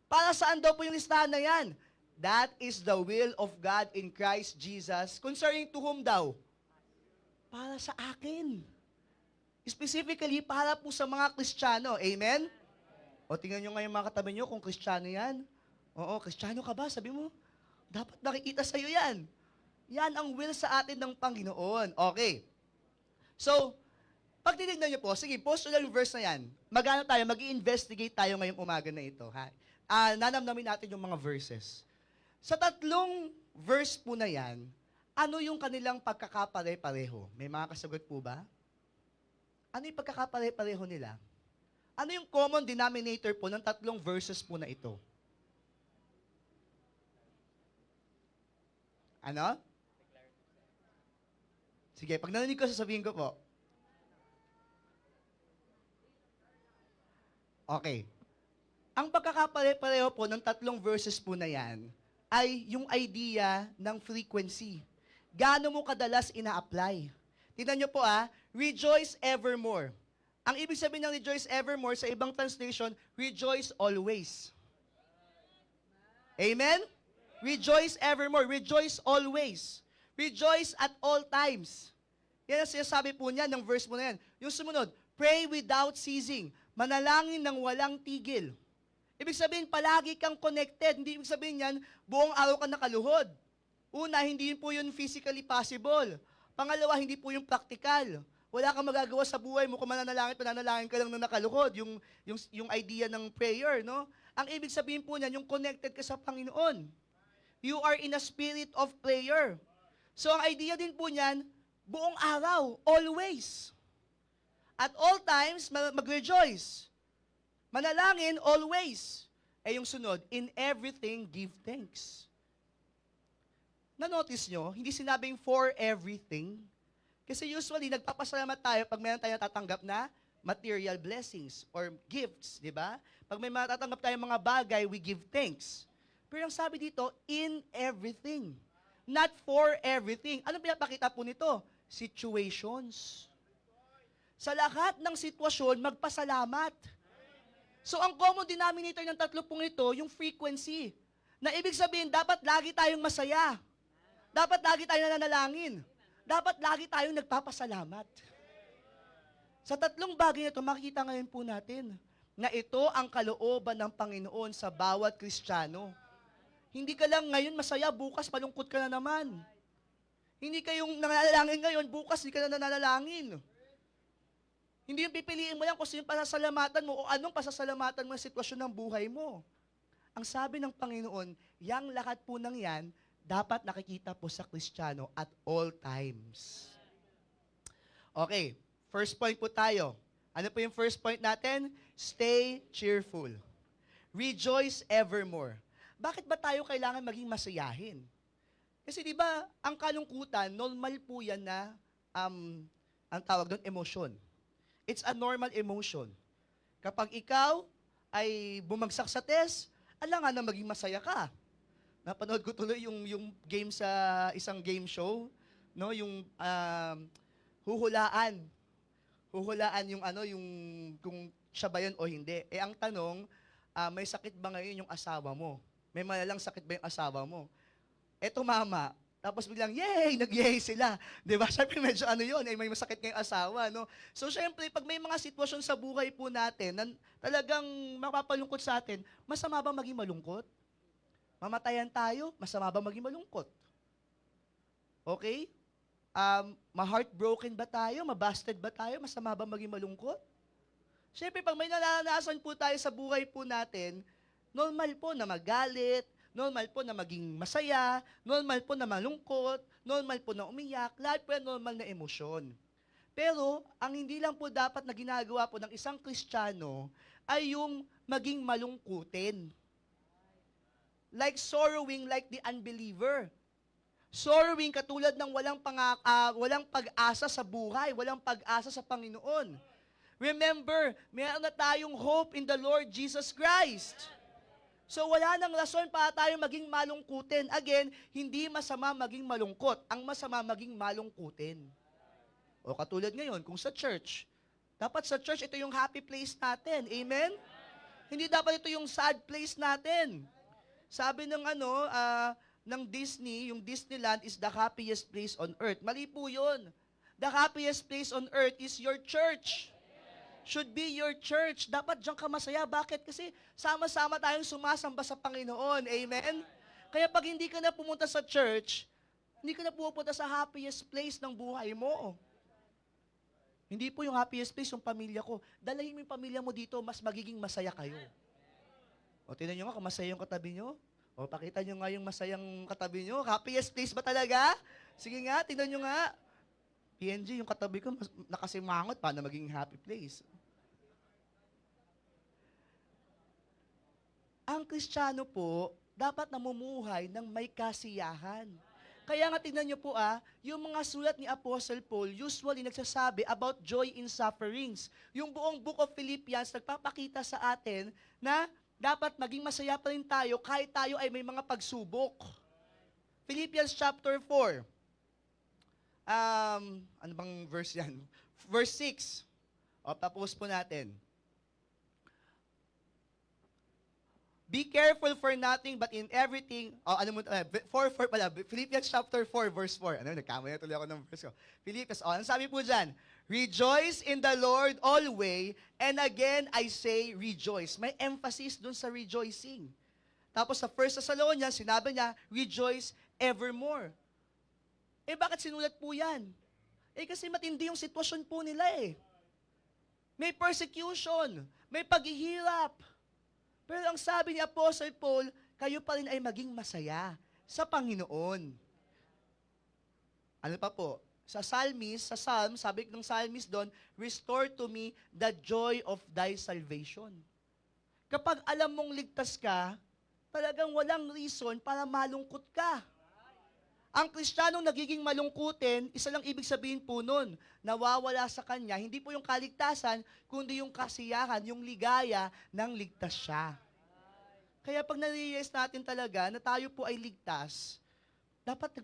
Para saan daw po yung listahan na yan? That is the will of God in Christ Jesus. Concerning to whom daw? Para sa akin. Specifically, para po sa mga Kristiyano. Amen? O, tingnan nyo ngayon mga katabi nyo kung Kristiyano yan. Oo, Kristiyano ka ba? Sabi mo, dapat nakikita sa'yo yan. Yan ang will sa atin ng Panginoon. Okay. So, pag tinignan niyo po, sige, post nyo lang yung verse na yan. Mag-i-investigate tayo ngayong umaga na ito. Nanamnamin natin yung mga verses. Sa 3 verse po na yan, ano yung kanilang pagkakapare-pareho? May mga kasagot po ba? Ano yung pagkakapare-pareho nila? Ano yung common denominator po ng 3 verses po na ito? Ano? Sige, pag narinig ko, sasabihin ko po. Okay. Ang pagkakapare-pareho po ng 3 verses po na yan ay yung idea ng frequency. Gaano mo kadalas ina-apply? Tingnan nyo po rejoice evermore. Ang ibig sabihin ng rejoice evermore sa ibang translation, rejoice always. Amen? Rejoice evermore. Rejoice always. Rejoice at all times. Yan ang sinasabi po niya ng verse mo na yan. Yung sumunod, pray without ceasing. Manalangin ng walang tigil. Ibig sabihin, palagi kang connected. Hindi ibig sabihin yan, buong araw ka nakaluhod. Una, hindi po yun physically possible. Pangalawa, hindi po yung practical. Wala kang magagawa sa buhay mo kung pananalangin ka lang na nakaluhod. Yung idea ng prayer, no? Ang ibig sabihin po niyan, yung connected ka sa Panginoon. You are in a spirit of prayer. So, ang idea din po niyan, buong araw, always. At all times, mag-rejoice. Manalangin always. Eh yung sunod, in everything give thanks. Na-notice nyo, hindi sinabing for everything. Kasi usually, nagpapasalamat tayo pag mayroon tayong tatanggap na material blessings or gifts, di ba? Pag may matatanggap tayong mga bagay, we give thanks. Pero ang sabi dito, in everything. Not for everything. Ano pinapakita po nito? Situations. Sa lahat ng sitwasyon, magpasalamat. So, ang common denominator ng tatlo pong ito, yung frequency. Na ibig sabihin, dapat lagi tayong masaya. Dapat lagi tayong nananalangin. Dapat lagi tayong nagpapasalamat. Sa tatlong bagay na ito, makikita ngayon po natin na ito ang kalooban ng Panginoon sa bawat Kristiyano. Hindi ka lang ngayon masaya, bukas malungkot ka na naman. Hindi kayong nananalangin ngayon, bukas hindi ka na nananalangin. Hindi yung pipiliin mo yan kung sino yung pasasalamatan mo o anong pasasalamatan mo sa sitwasyon ng buhay mo. Ang sabi ng Panginoon, yang lahat po ng yan, dapat nakikita po sa Kristiyano at all times. Okay, first point po tayo. Ano po yung first point natin? Stay cheerful. Rejoice evermore. Bakit ba tayo kailangan maging masayahin? Kasi di ba, ang kalungkutan, normal po yan na, ang tawag doon, emotion. It's a normal emotion. Kapag ikaw ay bumagsak sa test, alangan na maging masaya ka. Napanood ko tuloy yung game sa isang game show, no, yung huhulaan. Huhulaan yung yung kung siya ba yun o hindi. Eh ang tanong, may sakit ba ngayon yung asawa mo? May malalang sakit ba yung asawa mo? Eto mama, tapos biglang, yay! Nag-yay sila. Di ba? Siyempre medyo yun, may masakit kayong asawa, no? So siyempre, pag may mga sitwasyon sa buhay po natin na talagang mapapalungkot sa atin, masama ba maging malungkot? Mamatayan tayo, masama ba maging malungkot? Okay? Ma-heartbroken ba tayo? Ma-busted ba tayo? Masama ba maging malungkot? Siyempre, pag may naranasan po tayo sa buhay po natin, normal po na magalit, normal po na maging masaya, normal po na malungkot, normal po na umiyak, lahat po yan normal na emosyon. Pero, ang hindi lang po dapat na ginagawa po ng isang Kristiyano ay yung maging malungkutin. Like sorrowing like the unbeliever. Sorrowing katulad ng walang pag-asa sa buhay, walang pag-asa sa Panginoon. Remember, meron na tayong hope in the Lord Jesus Christ. So wala nang rason para tayo maging malungkutin. Again, hindi masama maging malungkot. Ang masama maging malungkutin. O katulad ngayon, kung sa church, dapat sa church ito yung happy place natin. Amen? Hindi dapat ito yung sad place natin. Sabi ng ng Disney, yung Disneyland is the happiest place on earth. Mali po yun. The happiest place on earth is your church. Should be your church. Dapat diyan ka masaya. Bakit? Kasi sama-sama tayong sumasamba sa Panginoon. Amen? Kaya pag hindi ka na pumunta sa church, hindi ka na pupunta sa happiest place ng buhay mo. Hindi po yung happiest place yung pamilya ko. Dalahin mo yung pamilya mo dito, mas magiging masaya kayo. O, tingnan nyo nga kung masaya yung katabi nyo. O, pakita nyo nga yung masayang katabi nyo. Happiest place ba talaga? Sige nga, tingnan nyo nga. PNG, yung katabi ko, nakasimangot, paano maging happy place? Ang Kristiyano po, dapat namumuhay ng may kasiyahan. Kaya nga tingnan nyo po yung mga sulat ni Apostle Paul usually nagsasabi about joy in sufferings. Yung buong book of Philippians nagpapakita sa atin na dapat maging masaya pa rin tayo kahit tayo ay may mga pagsubok. Philippians chapter 4. Ano bang verse yan? Verse 6. O, tapos po natin. Be careful for nothing but in everything. Philippians chapter 4, verse 4. Nagkamaya tuloy ako ng verse ko. Philippians, ano sabi po dyan? Rejoice in the Lord always, and again I say rejoice. May emphasis dun sa rejoicing. Tapos sa 1 Thessalonians, sinabi niya, rejoice evermore. Eh bakit sinulat po yan? Eh kasi matindi yung sitwasyon po nila eh. May persecution, may paghihirap. Pero ang sabi ni Apostle Paul, kayo pa rin ay maging masaya sa Panginoon. Ano pa po? Sa Psalm, sabi ng psalmist doon, restore to me the joy of thy salvation. Kapag alam mong ligtas ka, talagang walang reason para malungkot ka. Ang Kristiyanong nagiging malungkutin, isa lang ibig sabihin po nun, nawawala sa kanya, hindi po yung kaligtasan, kundi yung kasiyahan, yung ligaya ng ligtas siya. Kaya pag nare-realize natin talaga na tayo po ay ligtas, dapat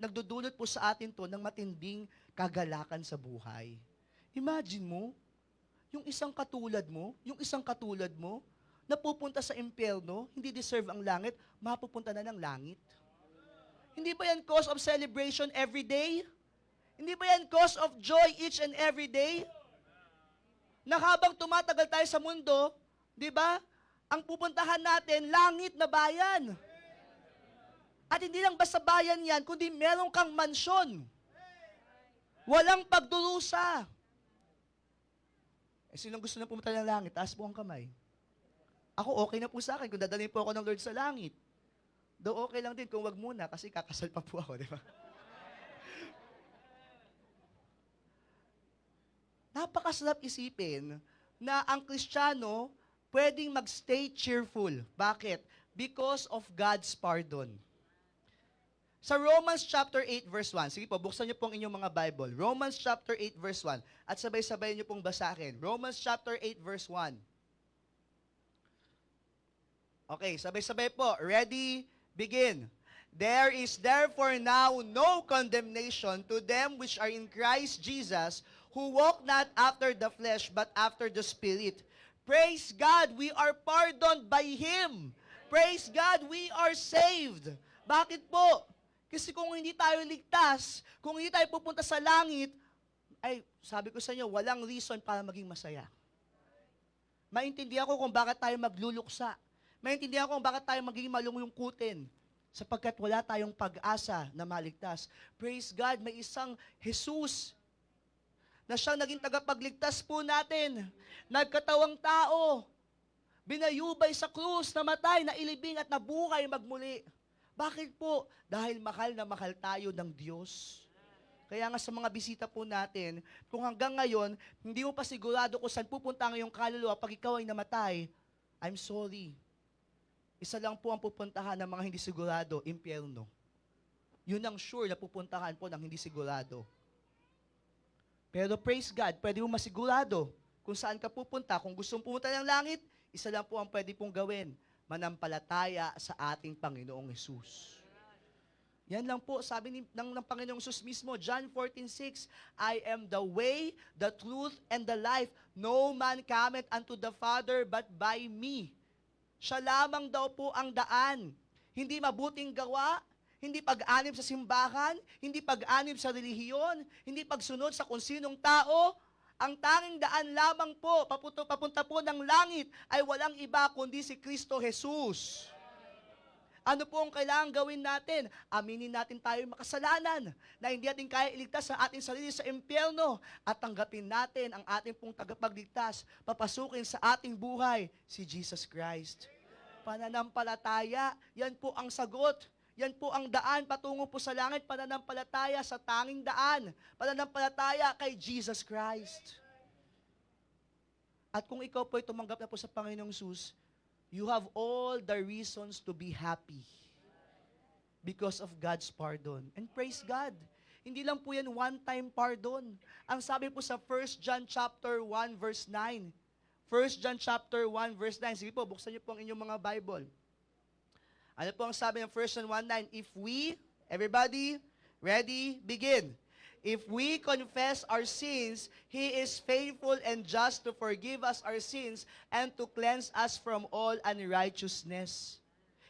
nagdudulot po sa atin to ng matinding kagalakan sa buhay. Imagine mo, yung isang katulad mo, napupunta sa impyerno, hindi deserve ang langit, mapupunta na ng langit. Hindi ba yan cause of celebration every day? Hindi ba yan cause of joy each and every day? Na habang tumatagal tayo sa mundo, di ba, ang pupuntahan natin, langit na bayan. At hindi lang basta bayan yan, kundi meron kang mansyon. Walang pagdurusa. Sinong gusto na pumunta ng langit? Taas po ang kamay. Ako, okay na po sa akin kung dadalhin po ako ng Lord sa langit. Though okay lang din kung wag muna kasi kakasal pa po ako, di ba? Napakasarap isipin na ang Kristiyano pwedeng magstay cheerful. Bakit? Because of God's pardon. Sa Romans chapter 8 verse 1, sige po, buksan niyo pong inyong mga Bible. Romans chapter 8 verse 1. At sabay-sabay niyo pong basahin. Romans chapter 8 verse 1. Okay, sabay-sabay po. Ready? Begin. There is therefore now no condemnation to them which are in Christ Jesus, who walk not after the flesh, but after the Spirit. Praise God, we are pardoned by Him. Praise God, we are saved. Bakit po? Kasi kung hindi tayo ligtas, kung hindi tayo pupunta sa langit, ay, sabi ko sa inyo, walang reason para maging masaya. Maintindihan ko kung bakit tayo magluluksa. Maintindihan ko kung bakit tayo magiging malungkutin. Sapagkat wala tayong pag-asa na maligtas. Praise God, may isang Jesus na siyang naging tagapagligtas po natin. Nagkatawang tao. Binayubay sa krus, namatay, nailibing at nabuhay magmuli. Bakit po? Dahil mahal na mahal tayo ng Diyos. Kaya nga sa mga bisita po natin, kung hanggang ngayon, hindi mo pa sigurado kung saan pupunta ang iyong kaluluwa pag ikaw ay namatay, I'm sorry. Isa lang po ang pupuntahan ng mga hindi sigurado, impyerno. Yun ang sure na pupuntahan po ng hindi sigurado. Pero praise God, pwede mo masigurado kung saan ka pupunta. Kung gusto mong pumunta ng langit, isa lang po ang pwede pong gawin, manampalataya sa ating Panginoong Hesus. Yan lang po, sabi ng Panginoong Hesus mismo, John 14:6, I am the way, the truth, and the life. No man cometh unto the Father but by me. Siya lamang daw po ang daan. Hindi mabuting gawa, hindi pag-anib sa simbahan, hindi pag-anib sa relihiyon, hindi pagsunod sa kung sinong tao. Ang tanging daan lamang po, papunta po ng langit, ay walang iba kundi si Kristo Jesus. Ano po ang kailangan gawin natin? Aminin natin tayo makasalanan, na hindi natin kaya iligtas sa ating sarili sa impyerno, at tanggapin natin ang ating pong tagapagligtas, papasukin sa ating buhay, si Jesus Christ. Pananampalataya, yan po ang sagot. Yan po ang daan patungo po sa langit, pananampalataya sa tanging daan, pananampalataya kay Jesus Christ. At kung ikaw po ay tumanggap na po sa Panginoong Hesus, you have all the reasons to be happy because of God's pardon. And praise God, hindi lang po yan one-time pardon. Ang sabi po sa 1 John chapter 1 verse 9, 1 John chapter 1 verse 9, sige po, buksan niyo po ang inyong mga Bible. Ano po ang sabi ng 1 John 1:9? If we, everybody, ready, begin. If we confess our sins, He is faithful and just to forgive us our sins and to cleanse us from all unrighteousness.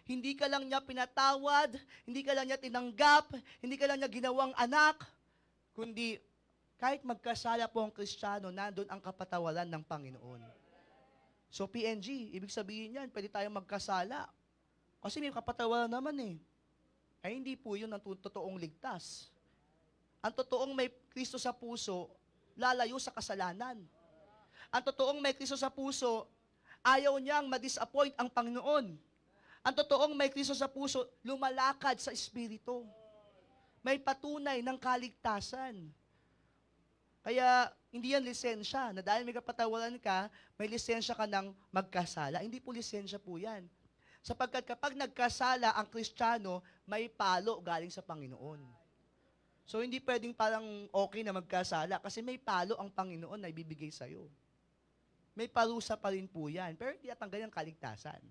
Hindi ka lang niya pinatawad, hindi ka lang niya tinanggap, hindi ka lang niya ginawang anak, kundi kahit magkasala po ang Kristiyano, nandun ang kapatawaran ng Panginoon. So PNG, ibig sabihin yan, pwede tayong magkasala. Kasi may kapatawaran naman eh. Ay hindi po yun ang totoong ligtas. Ang totoong may Kristo sa puso, lalayo sa kasalanan. Ang totoong may Kristo sa puso, ayaw niyang ma-disappoint ang Panginoon. Ang totoong may Kristo sa puso, lumalakad sa Espiritu. May patunay ng kaligtasan. Kaya, Hindi yan lisensya, na dahil may kapatawaran ka, may lisensya ka ng magkasala. Hindi po lisensya po yan. Sapagkat kapag nagkasala ang Kristiyano, may palo galing sa Panginoon. So hindi pwedeng parang okay na magkasala kasi may palo ang Panginoon na ibibigay sa'yo. May parusa pa rin po yan, pero hindi natanggal ang kaligtasan.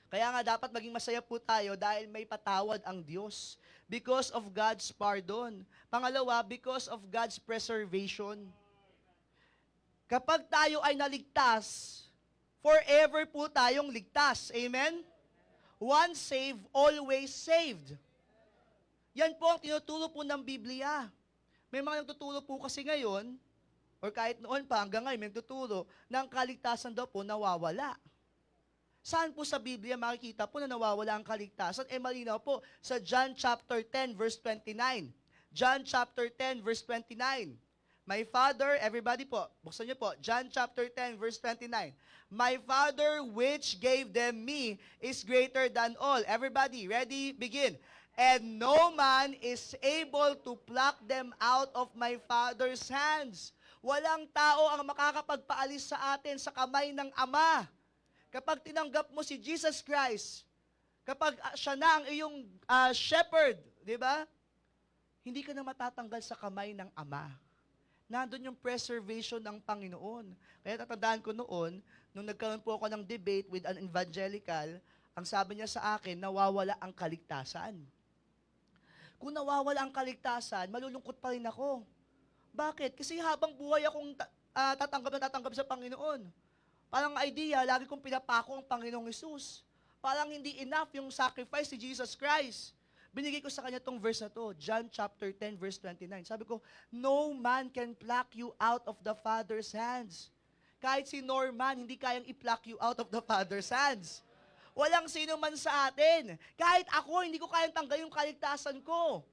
Kaya nga dapat maging masaya po tayo dahil may patawad ang Diyos because of God's pardon. Pangalawa, because of God's preservation. Kapag tayo ay naligtas, forever po tayong ligtas. Amen? Once saved, always saved. Yan po ang tinuturo po ng Biblia. May mga nagtuturo po kasi ngayon, or kahit noon pa, hanggang ngayon, may nagtuturo, na ang kaligtasan daw po nawawala. Saan po sa Biblia makikita po na nawawala ang kaligtasan? Malinaw po sa John chapter 10 verse 29. John chapter 10 verse 29. My Father, everybody po, buksan niyo po, John chapter 10 verse 29. My Father which gave them me is greater than all. Everybody, ready? Begin. And no man is able to pluck them out of my Father's hands. Walang tao ang makakapagpaalis sa atin sa kamay ng Ama. Kapag tinanggap mo si Jesus Christ, kapag siya na ang iyong shepherd, di ba? Hindi ka na matatanggal sa kamay ng Ama. Nandun yung preservation ng Panginoon. Kaya tatandaan ko noon, nung nagkaroon po ako ng debate with an evangelical, ang sabi niya sa akin, nawawala ang kaligtasan. Kung nawawala ang kaligtasan, malulungkot pa rin ako. Bakit? Kasi habang buhay akong tatanggap sa Panginoon. Parang idea, lagi kong pinapako ang Panginoong Hesus. Parang hindi enough yung sacrifice ni Jesus Christ. Binigay ko sa kanya tong verse na to, John chapter 10 verse 29. Sabi ko, no man can pluck you out of the Father's hands. Kahit si Norman, hindi kayang i-pluck you out of the Father's hands. Walang sino man sa atin. Kahit ako, hindi ko kayang tanggal yung kaligtasan ko.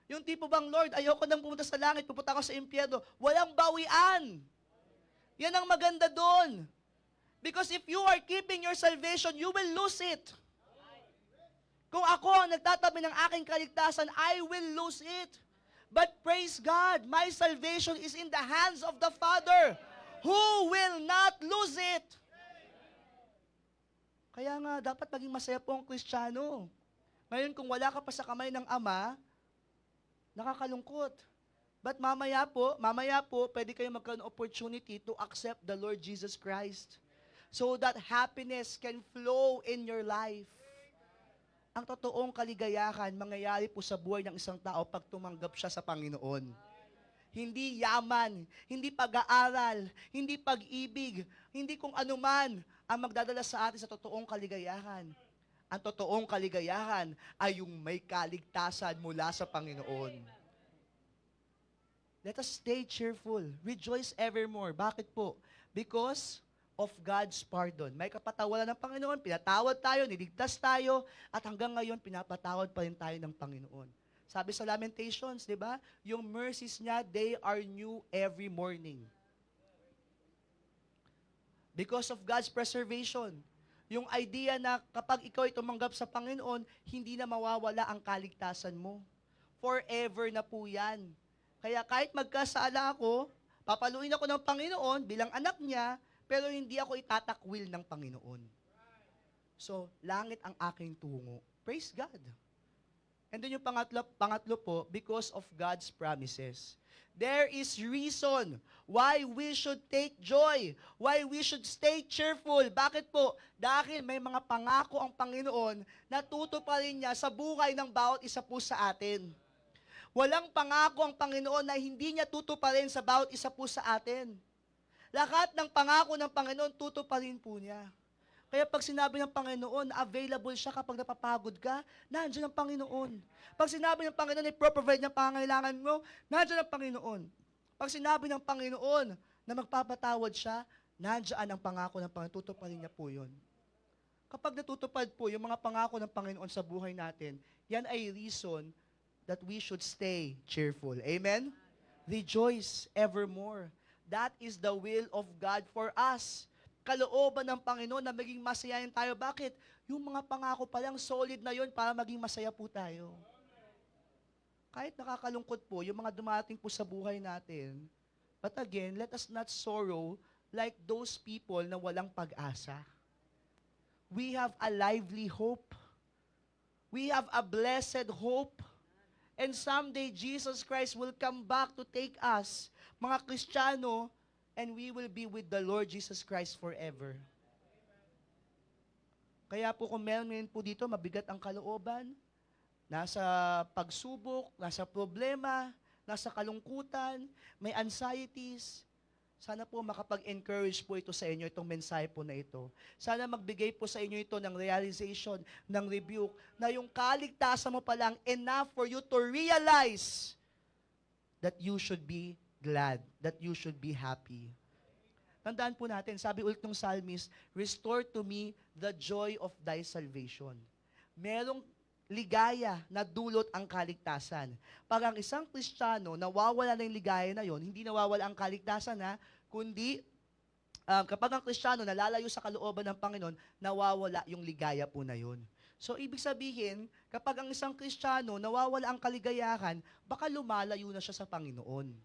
Yung tipo bang, Lord, ayoko nang pumunta sa langit, pupunta ako sa impyerno. Walang bawian. Yan ang maganda doon. Because if you are keeping your salvation, you will lose it. Kung ako ang nagtatabi ng aking kaligtasan, I will lose it. But praise God, my salvation is in the hands of the Father, who will not lose it. Kaya nga, dapat maging masaya po ang Kristiyano. Ngayon, kung wala ka pa sa kamay ng Ama, nakakalungkot. But mamaya po, pwede kayo magkaroon ng opportunity to accept the Lord Jesus Christ. So that happiness can flow in your life. Ang totoong kaligayahan, mangyayari po sa buhay ng isang tao pag tumanggap siya sa Panginoon. Hindi yaman, hindi pag-aaral, hindi pag-ibig, hindi kung anuman ang magdadala sa atin sa totoong kaligayahan. Ang totoong kaligayahan ay yung may kaligtasan mula sa Panginoon. Let us stay cheerful. Rejoice evermore. Bakit po? Because of God's pardon. May kapatawaran ng Panginoon, pinatawad tayo, niligtas tayo, at hanggang ngayon, pinapatawad pa rin tayo ng Panginoon. Sabi sa Lamentations, di ba? Yung mercies niya, they are new every morning. Because of God's preservation. Yung idea na kapag ikaw ay tumanggap sa Panginoon, hindi na mawawala ang kaligtasan mo. Forever na po yan. Kaya kahit magkasala ako, papaluin ako ng Panginoon bilang anak niya, pero hindi ako itatakwil ng Panginoon. So, langit ang aking tungo. Praise God. And then yung pangatlo po, because of God's promises. There is reason why we should take joy, why we should stay cheerful. Bakit po? Dahil may mga pangako ang Panginoon na tutuparin niya sa buhay ng bawat isa po sa atin. Walang pangako ang Panginoon na hindi niya tutuparin sa bawat isa po sa atin. Lahat ng pangako ng Panginoon, tutuparin po niya. Kaya pag sinabi ng Panginoon, available siya kapag napapagod ka, nandiyan ang Panginoon. Pag sinabi ng Panginoon, i-provide niya pangangailangan mo, nandiyan ang Panginoon. Pag sinabi ng Panginoon na magpapatawad siya, nandiyan ang pangako ng Panginoon, tutuparin niya po yun. Kapag natutupad po yung mga pangako ng Panginoon sa buhay natin, yan ay reason that we should stay cheerful. Amen? Rejoice evermore. That is the will of God for us. Kalooban ng Panginoon na maging masayahin tayo. Bakit? Yung mga pangako pa lang, solid na yon para maging masaya po tayo. Kahit nakakalungkot po, yung mga dumating po sa buhay natin, But again, let us not sorrow like those people na walang pag-asa. We have a lively hope. We have a blessed hope. And someday, Jesus Christ will come back to take us, mga Kristiyano, and we will be with the Lord Jesus Christ forever. Kaya po kung meron ngayon po dito, mabigat ang kalooban, nasa pagsubok, nasa problema, nasa kalungkutan, may anxieties, sana po makapag-encourage po ito sa inyo, itong mensahe po na ito. Sana magbigay po sa inyo ito ng realization, ng rebuke, na yung kaligtasan mo pa lang enough for you to realize that you should be glad, that you should be happy. Tandaan po natin, sabi ulit ng psalmist, restore to me the joy of thy salvation. Merong ligaya na dulot ang kaligtasan. Pag ang isang Kristiyano nawawala na yung ligaya na yon, hindi nawawala ang kaligtasan kundi kapag ang Kristiyano nalalayo sa kalooban ng Panginoon, nawawala yung ligaya po na yon. So, ibig sabihin, kapag ang isang Kristiyano nawawala ang kaligayahan, baka lumalayo na siya sa Panginoon.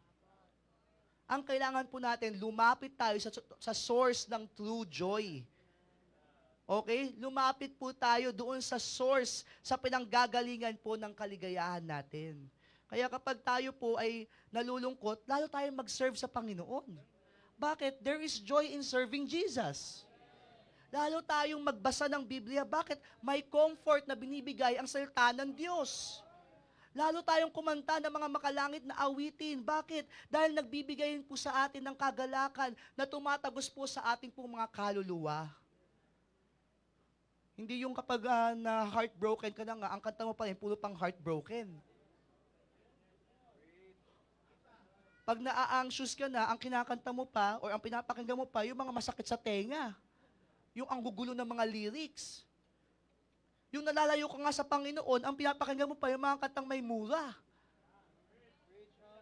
Ang kailangan po natin, lumapit tayo sa source ng true joy. Okay? Lumapit po tayo doon sa source, sa pinanggagalingan po ng kaligayahan natin. Kaya kapag tayo po ay nalulungkot, lalo tayo mag-serve sa Panginoon. Bakit? There is joy in serving Jesus. Lalo tayong magbasa ng Biblia. Bakit? May comfort na binibigay ang salita ng Diyos. Lalo tayong kumanta ng mga makalangit na awitin. Bakit? Dahil nagbibigay po sa atin ng kagalakan na tumatagos po sa ating pong mga kaluluwa. Hindi yung kapag na heartbroken ka na nga, ang kanta mo pa rin, puro pang heartbroken. Pag naa-anxious ka na, ang kinakanta mo pa, or ang pinapakinggan mo pa, yung mga masakit sa tenga. Yung ang gugulo ng mga lyrics. Yung nalalayo ka nga sa Panginoon, ang pinapakinggan mo pa, yung mga kantang may mura.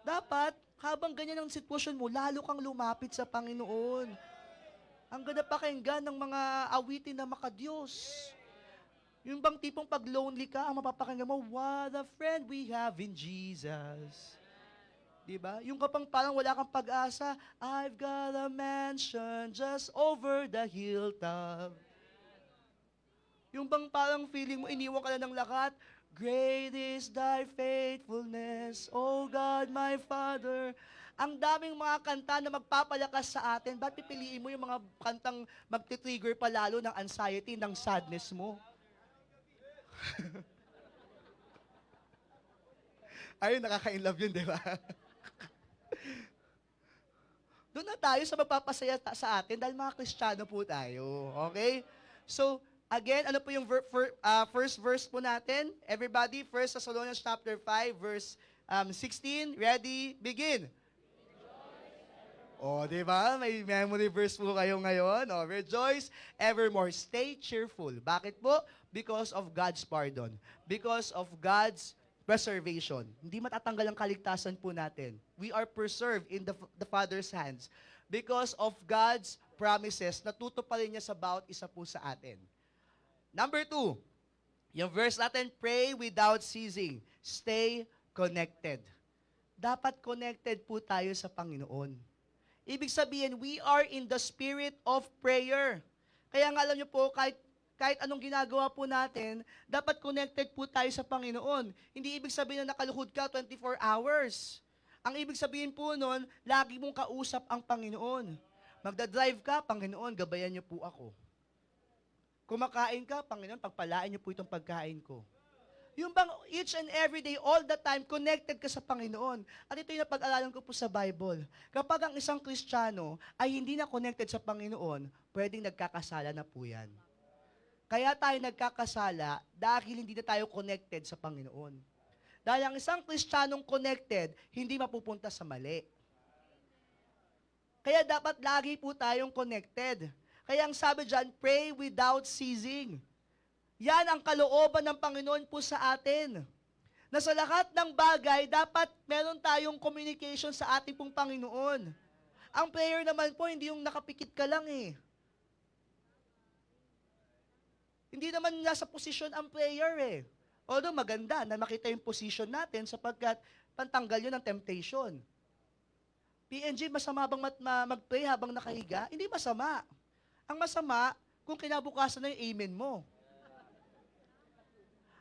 Dapat, habang ganyan ang sitwasyon mo, lalo kang lumapit sa Panginoon. Ang ganda pakinggan ng mga awitin na makadiyos. Yung bang tipong pag lonely ka, ang mapapakinggan mo, what a friend we have in Jesus. Diba? Yung kapang parang wala kang pag-asa, I've got a mansion just over the hilltop. Yung bang parang feeling mo, iniwan ka na ng lakat, great is thy faithfulness, O God my Father. Ang daming mga kanta na magpapalakas sa atin. Ba't pipiliin mo yung mga kantang magti-trigger pa lalo ng anxiety, ng sadness mo? Ayun, nakaka-inlove yun, di ba? Doon na tayo sa magpapasaya sa atin dahil mga Kristiyano po tayo. Okay? So, again, ano po yung first verse po natin? Everybody, 1 Thessalonians chapter 5, verse 16. Ready? Begin. O, di ba? May memory verse po kayo ngayon. O, rejoice evermore. Stay cheerful. Bakit po? Because of God's pardon. Because of God's preservation. Hindi matatanggal ang kaligtasan po natin. We are preserved in the Father's hands. Because of God's promises, natutuparin niya sa bawat isa po sa atin. Number 2, yung verse natin, pray without ceasing. Stay connected. Dapat connected po tayo sa Panginoon. Ibig sabihin, we are in the spirit of prayer. Kaya nga alam niyo po, kahit anong ginagawa po natin, dapat connected po tayo sa Panginoon. Hindi ibig sabihin na nakaluhod ka 24 hours. Ang ibig sabihin po nun, lagi mong kausap ang Panginoon. Magdadrive ka, Panginoon, gabayan niyo po ako. Kumakain ka, Panginoon, pagpalain niyo po itong pagkain ko. Yung bang each and every day, all the time, connected ka sa Panginoon. At ito yung napag-aralan ko po sa Bible. Kapag ang isang Kristiyano ay hindi na connected sa Panginoon, pwedeng nagkakasala na po yan. Kaya tayo nagkakasala dahil hindi na tayo connected sa Panginoon. Dahil ang isang Kristiyanong connected, hindi mapupunta sa mali. Kaya dapat lagi po tayong connected. Kaya ang sabi dyan, pray without ceasing. Yan ang kalooban ng Panginoon po sa atin. Na sa lahat ng bagay, dapat meron tayong communication sa ating pong Panginoon. Ang prayer naman po, hindi yung nakapikit ka lang eh. Hindi naman nasa posisyon ang prayer eh. Although maganda na makita yung position natin sapagkat pantanggal yun ng temptation. PNG, masama bang mag-pray habang nakahiga? Hindi masama. Ang masama, kung kinabukasan na yung amen mo.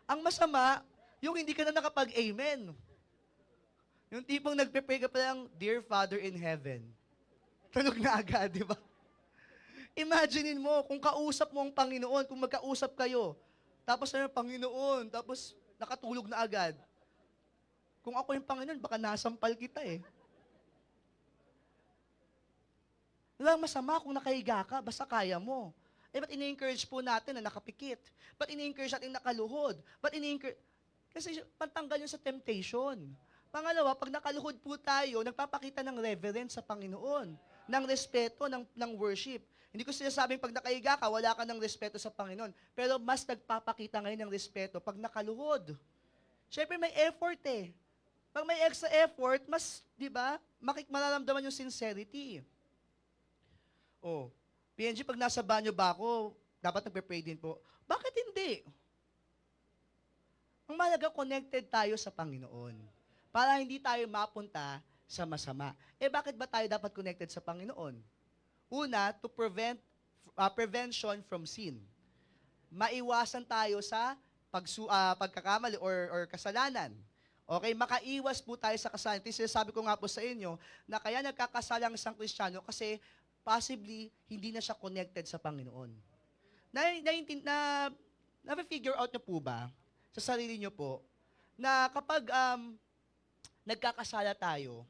Ang masama, yung hindi ka na nakapag-amen. Yung tipong nagpe-pray ka pa lang, Dear Father in Heaven. Tunog na agad, di ba? Imaginein mo, kung kausap mo ang Panginoon, kung magkausap kayo, tapos ano, Panginoon, tapos nakatulog na agad. Kung ako yung Panginoon, baka nasampal kita eh. Walang masama kung nakahiga ka, basta kaya mo. Eh, ba't ini-encourage po natin na nakapikit? Ba't ini-encourage natin nakaluhod? Ba't ini-encourage? Kasi pantanggal yun sa temptation. Pangalawa, pag nakaluhod po tayo, nagpapakita ng reverence sa Panginoon, ng respeto, ng worship. Hindi ko sinasabing pag nakahiga ka, wala ka ng respeto sa Panginoon. Pero mas nagpapakita ngayon ng respeto pag nakaluhod. Siyempre may effort eh. Pag may extra effort, mas, di ba, mararamdaman yung sincerity. Oh, PNG, pag nasa banyo ba ako, dapat nagpe-pray din po. Bakit hindi? Ang mahalaga, connected tayo sa Panginoon. Para hindi tayo mapunta sa masama. Eh, bakit ba tayo dapat connected sa Panginoon? Una, to prevent prevention from sin. Maiwasan tayo sa pagkakamali or kasalanan. Okay, makaiwas po tayo sa kasalanan. Sinasabi ko nga po sa inyo na kaya nagkakasala ang isang Kristiyano kasi possibly hindi na siya connected sa Panginoon. Na-figure out niyo po ba sa sarili niyo po na kapag nagkakasala tayo,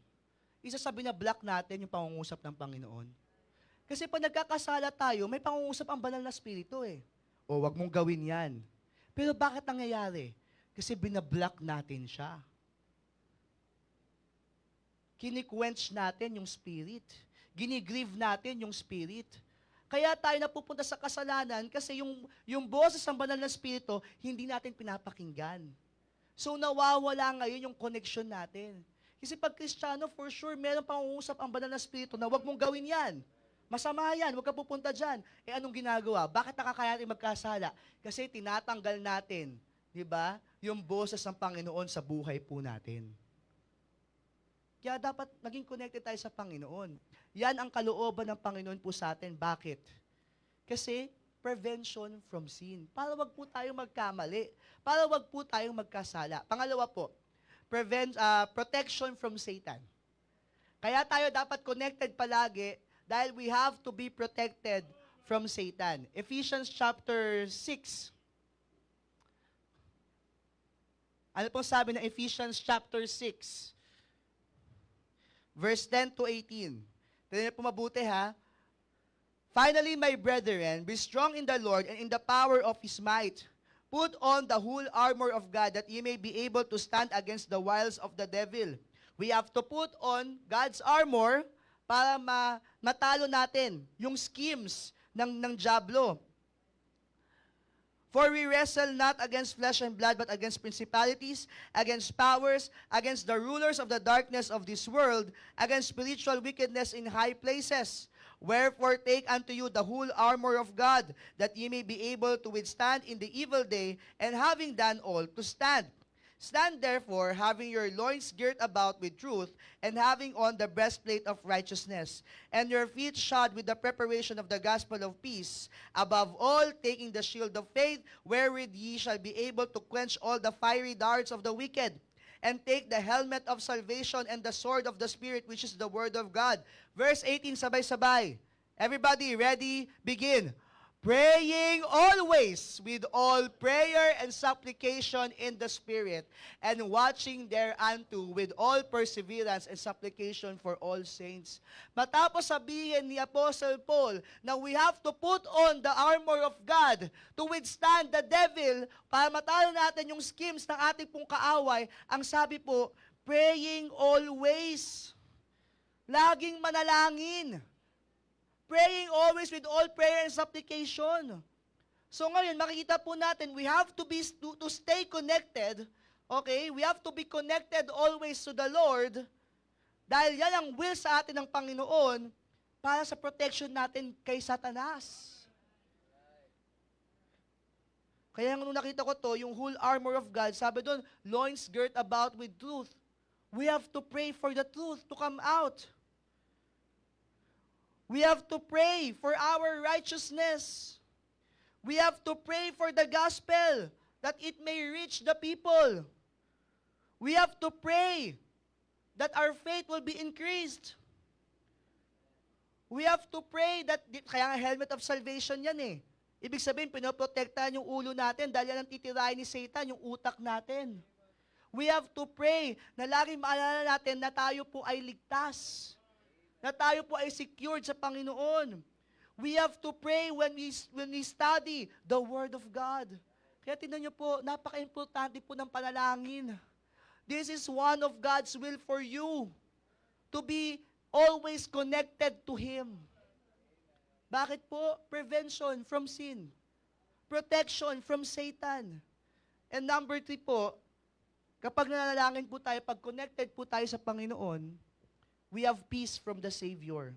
isasabi na block natin yung pangungusap ng Panginoon. Kasi pag nagkakasala tayo, may pangungusap ang banal na spirito eh. O, wag mong gawin yan. Pero bakit nangyayari? Kasi binablock natin siya. Kini-quench natin yung spirit. Ginigrieve natin yung spirit. Kaya tayo napupunta sa kasalanan kasi yung boses ng banal na spirito, hindi natin pinapakinggan. So nawawala ngayon yung connection natin. Kasi pag Kristiyano, for sure, meron pangungusap ang banal na spirito na wag mong gawin yan. Masama yan, wag ka pupunta dyan. Eh anong ginagawa? Bakit nakakaya natin magkasala? Kasi tinatanggal natin, di ba, yung boses ng Panginoon sa buhay po natin. Kaya dapat maging connected tayo sa Panginoon. Yan ang kalooban ng Panginoon po sa atin. Bakit? Kasi prevention from sin. Para wag po tayong magkamali. Para wag po tayong magkasala. Pangalawa po, protection from Satan. Kaya tayo dapat connected palagi dahil we have to be protected from Satan. Ephesians chapter 6. Ano pong sabi ng Ephesians chapter 6? Verse 10 to 18. Tignan niyo po mabuti ha. Finally, my brethren, be strong in the Lord and in the power of His might. Put on the whole armor of God that ye may be able to stand against the wiles of the devil. We have to put on God's armor para matalo natin yung schemes ng diablo. For we wrestle not against flesh and blood, but against principalities, against powers, against the rulers of the darkness of this world, against spiritual wickedness in high places. Wherefore take unto you the whole armor of God, that ye may be able to withstand in the evil day, and having done all, to stand. Stand therefore, having your loins girt about with truth, and having on the breastplate of righteousness, and your feet shod with the preparation of the gospel of peace. Above all, taking the shield of faith, wherewith ye shall be able to quench all the fiery darts of the wicked. And take the helmet of salvation and the sword of the Spirit, which is the word of God. Verse 18, sabay-sabay. Everybody, ready? Begin. Praying always with all prayer and supplication in the Spirit, and watching thereunto with all perseverance and supplication for all saints. Matapos sabihin ni Apostle Paul na we have to put on the armor of God to withstand the devil para matalo natin yung schemes ng ating pong kaaway, ang sabi po, praying always. Laging manalangin. Praying always with all prayer and supplication. So ngayon, makikita po natin, we have to stay connected, okay? We have to be connected always to the Lord, dahil yan ang will sa atin ng Panginoon para sa protection natin kay Satanas. Kaya nung nakita ko to, yung whole armor of God, sabi doon, loins girt about with truth. We have to pray for the truth to come out. We have to pray for our righteousness. We have to pray for the gospel that it may reach the people. We have to pray that our faith will be increased. We have to pray that, kaya nga helmet of salvation yan eh. Ibig sabihin, pinoprotektahan yung ulo natin dahil yan ang titirahin ni Satan, yung utak natin. We have to pray na laging maalala natin na tayo po ay ligtas. Na tayo po ay secured sa Panginoon. We have to pray when we study the Word of God. Kaya tingnan niyo po, napaka-importante po ng panalangin. This is one of God's will for you, to be always connected to Him. Bakit po? Prevention from sin. Protection from Satan. And number 3 po, kapag nanalangin po tayo, pag connected po tayo sa Panginoon, we have peace from the Savior.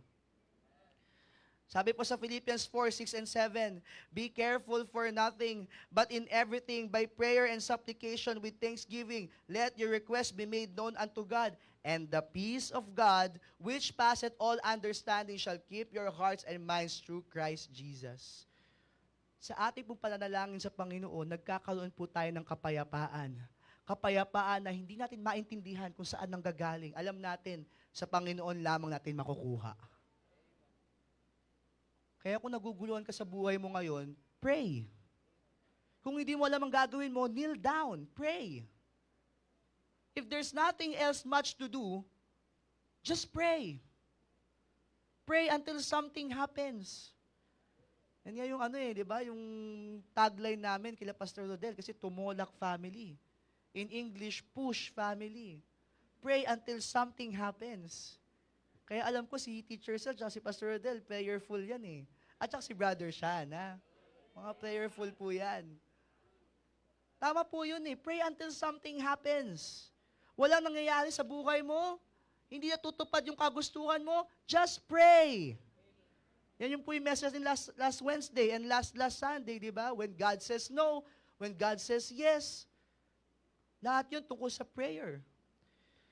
Sabi po sa Philippians 4, 6, and 7, be careful for nothing, but in everything, by prayer and supplication with thanksgiving, let your requests be made known unto God, and the peace of God, which passeth all understanding, shall keep your hearts and minds through Christ Jesus. Sa ating pong pananalangin sa Panginoon, nagkakaroon po tayo ng kapayapaan. Kapayapaan na hindi natin maintindihan kung saan nanggagaling. Alam natin, sa Panginoon lamang natin makukuha. Kaya kung naguguluhan ka sa buhay mo ngayon, pray. Kung hindi mo alam ang gagawin mo, kneel down, pray. If there's nothing else much to do, just pray. Pray until something happens. Yan nga yung di ba? Yung tagline namin kila Pastor Rodel, kasi tumulak family. In English, push family. Pray until something happens. Kaya alam ko si Teacher Sel, si Pastor Rodel, prayerful yan eh. At saka si Brother Sean, ha? Mga prayerful po yan. Tama po yun eh. Pray until something happens. Walang nangyayari sa buhay mo. Hindi natutupad yung kagustuhan mo. Just pray. Yan yung po yung message din last Wednesday and last Sunday, di ba? When God says no, when God says yes. Lahat yun tungkol sa prayer.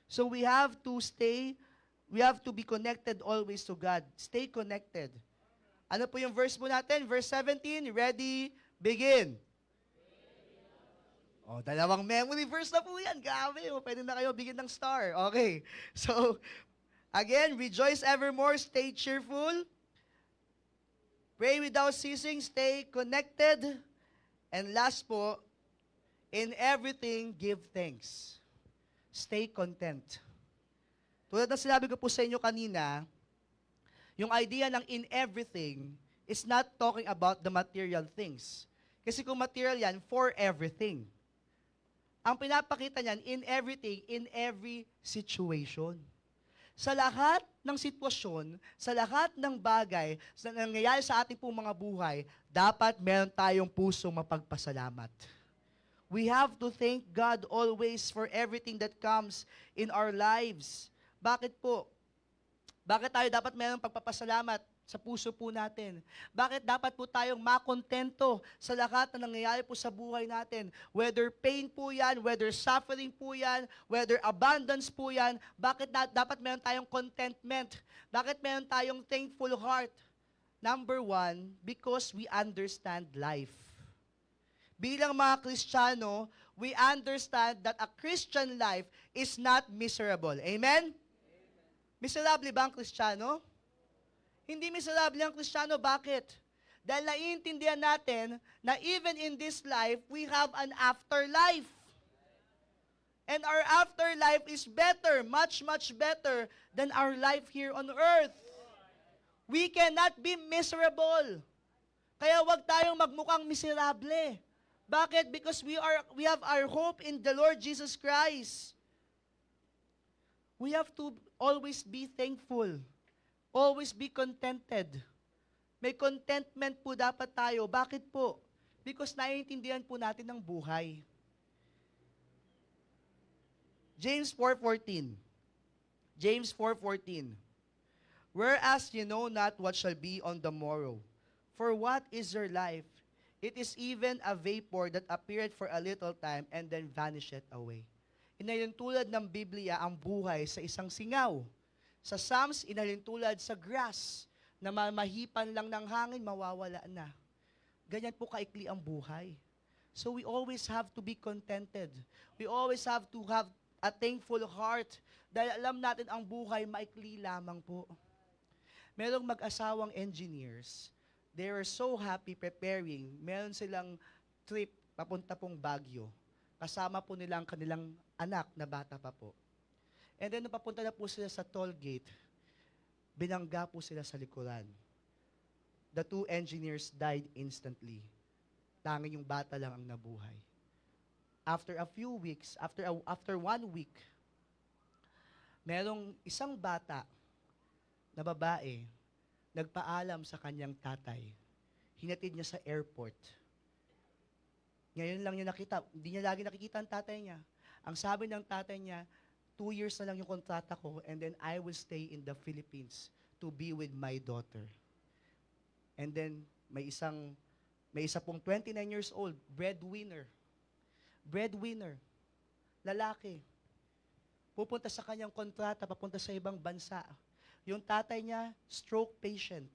So we have to be connected always to God. Stay connected. Ano po yung verse mo natin? Verse 17, ready, begin. Oh, dalawang memory verse na po yan. Grabe, pwede na kayo bigyan ng star. Okay. So, again, rejoice evermore, stay cheerful. Pray without ceasing, stay connected. And last po, in everything, give thanks. Stay content. Tulad na sinabi ko po sa inyo kanina, yung idea ng in everything is not talking about the material things. Kasi kung material yan, for everything. Ang pinapakita niyan, in everything, in every situation. Sa lahat ng sitwasyon, sa lahat ng bagay na nangyayari sa ating pong mga buhay, dapat meron tayong pusong mapagpasalamat. We have to thank God always for everything that comes in our lives. Bakit po? Bakit tayo dapat mayroong pagpapasalamat sa puso po natin? Bakit dapat po tayong makontento sa lahat na nangyayari po sa buhay natin? Whether pain po yan, whether suffering po yan, whether abundance po yan, bakit dapat mayroon tayong contentment? Bakit mayroon tayong thankful heart? Number 1, because we understand life. Bilang mga Kristiyano, we understand that a Christian life is not miserable. Amen? Miserable ba ang Kristiyano? Hindi miserable ang Kristiyano. Bakit? Dahil naiintindihan natin na even in this life, we have an afterlife. And our afterlife is better, much, much better than our life here on earth. We cannot be miserable. Kaya wag tayong magmukhang miserable. Bakit? Because we have our hope in the Lord Jesus Christ. We have to always be thankful. Always be contented. May contentment po dapat tayo. Bakit po? Because naiintindihan po natin ang buhay. James 4:14. James 4:14. Whereas you know not what shall be on the morrow. For what is your life? It is even a vapor that appeareth for a little time and then vanisheth away. Inalintulad ng Biblia ang buhay sa isang singaw. Sa Psalms, inalintulad sa grass na mahipan lang ng hangin, mawawala na. Ganyan po kaikli ang buhay. So we always have to be contented. We always have to have a thankful heart dahil alam natin ang buhay maikli lamang po. Merong mag-asawang engineers. They were so happy preparing. Meron silang trip papunta pong Baguio. Kasama po nila ang kanilang anak na bata pa po. And then, nung papunta na po sila sa toll gate, binangga po sila sa likuran. The 2 engineers died instantly. Tanging yung bata lang ang nabuhay. After a few weeks, after 1 week, merong isang bata na babae nagpaalam sa kanyang tatay. Hinatid niya sa airport. Ngayon lang niya nakita, hindi niya lagi nakikita ang tatay niya. Ang sabi ng tatay niya, 2 years na lang yung kontrata ko and then I will stay in the Philippines to be with my daughter. And then, may isa pong 29 years old, breadwinner. Breadwinner. Lalaki. Pupunta sa kanyang kontrata, papunta sa ibang bansa. Yung tatay niya, stroke patient.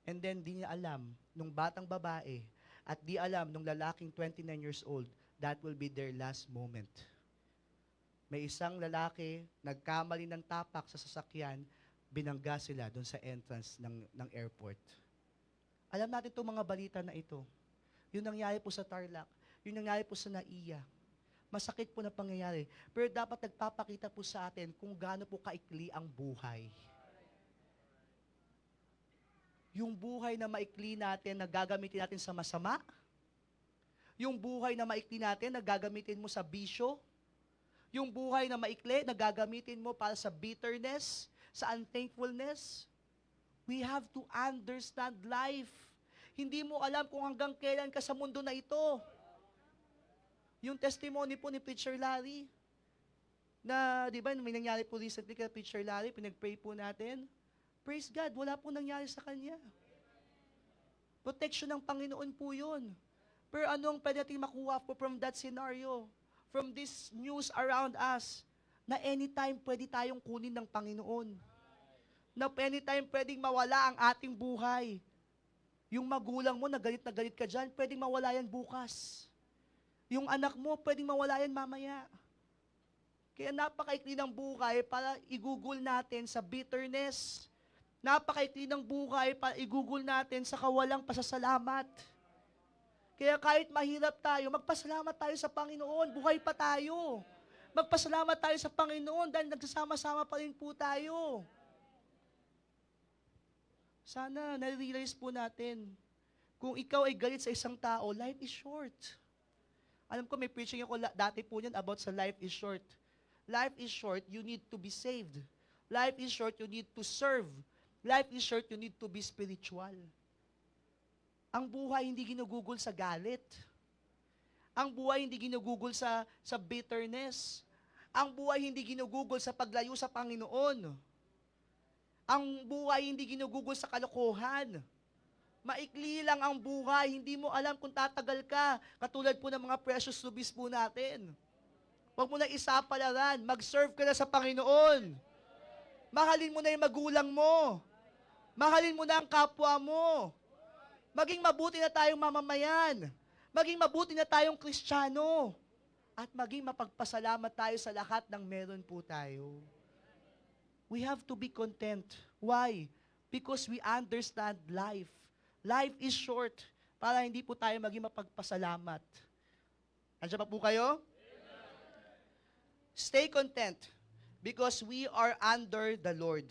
And then, di niya alam, nung batang babae, at di alam nung lalaking 29 years old, that will be their last moment. May isang lalaki, nagkamali ng tapak sa sasakyan, binangga sila doon sa entrance ng airport. Alam natin itong mga balita na ito. Yung nangyari po sa Tarlac, yung nangyari po sa NAIA. Masakit po na pangyayari. Pero dapat nagpapakita po sa atin kung gaano po kaikli ang buhay. Yung buhay na maikli natin, na gagamitin natin sa masama. Yung buhay na maikli natin, na gagamitin mo sa bisyo. Yung buhay na maikli, na gagamitin mo para sa bitterness, sa unthankfulness. We have to understand life. Hindi mo alam kung hanggang kailan ka sa mundo na ito. Yung testimony po ni Preacher Larry, na, di ba, may nangyari po recently kay Preacher Larry, pinag-pray po natin. Praise God, wala po nangyari sa kanya. Protection ng Panginoon po yun. Pero anong pwede natin makuha po from that scenario? From this news around us, na anytime pwede tayong kunin ng Panginoon. Na anytime pwedeng mawala ang ating buhay. Yung magulang mo, na galit ka dyan, pwedeng mawala yan bukas. Yung anak mo, pwedeng mawala yan mamaya. Kaya napakaikli ng buhay para igugol natin sa bitterness. Napakaikli ng buhay para igugol natin sa kawalang pasasalamat. Kaya kahit mahirap tayo, magpasalamat tayo sa Panginoon. Buhay pa tayo. Magpasalamat tayo sa Panginoon dahil nagsasama-sama pa rin po tayo. Sana na-realize po natin, kung ikaw ay galit sa isang tao, life is short. Alam ko may preaching ako dati po niyan about sa life is short. Life is short, you need to be saved. Life is short, you need to serve. Life is short, you need to be spiritual. Ang buhay hindi ginugugol sa galit. Ang buhay hindi ginugugol sa bitterness. Ang buhay hindi ginugugol sa paglayo sa Panginoon. Ang buhay hindi ginugugol sa kalokohan. Maikli lang ang buhay, hindi mo alam kung tatagal ka. Katulad po ng mga precious rubies po natin. Huwag mo na isapalaran, mag-serve ka na sa Panginoon. Mahalin mo na yung magulang mo. Mahalin mo na ang kapwa mo. Maging mabuti na tayong mamamayan. Maging mabuti na tayong Kristiyano. At maging mapagpasalamat tayo sa lahat ng meron po tayo. We have to be content. Why? Because we understand life. Life is short para hindi po tayo maging mapagpasalamat. Andiyan pa po kayo? Stay content because we are under the Lord.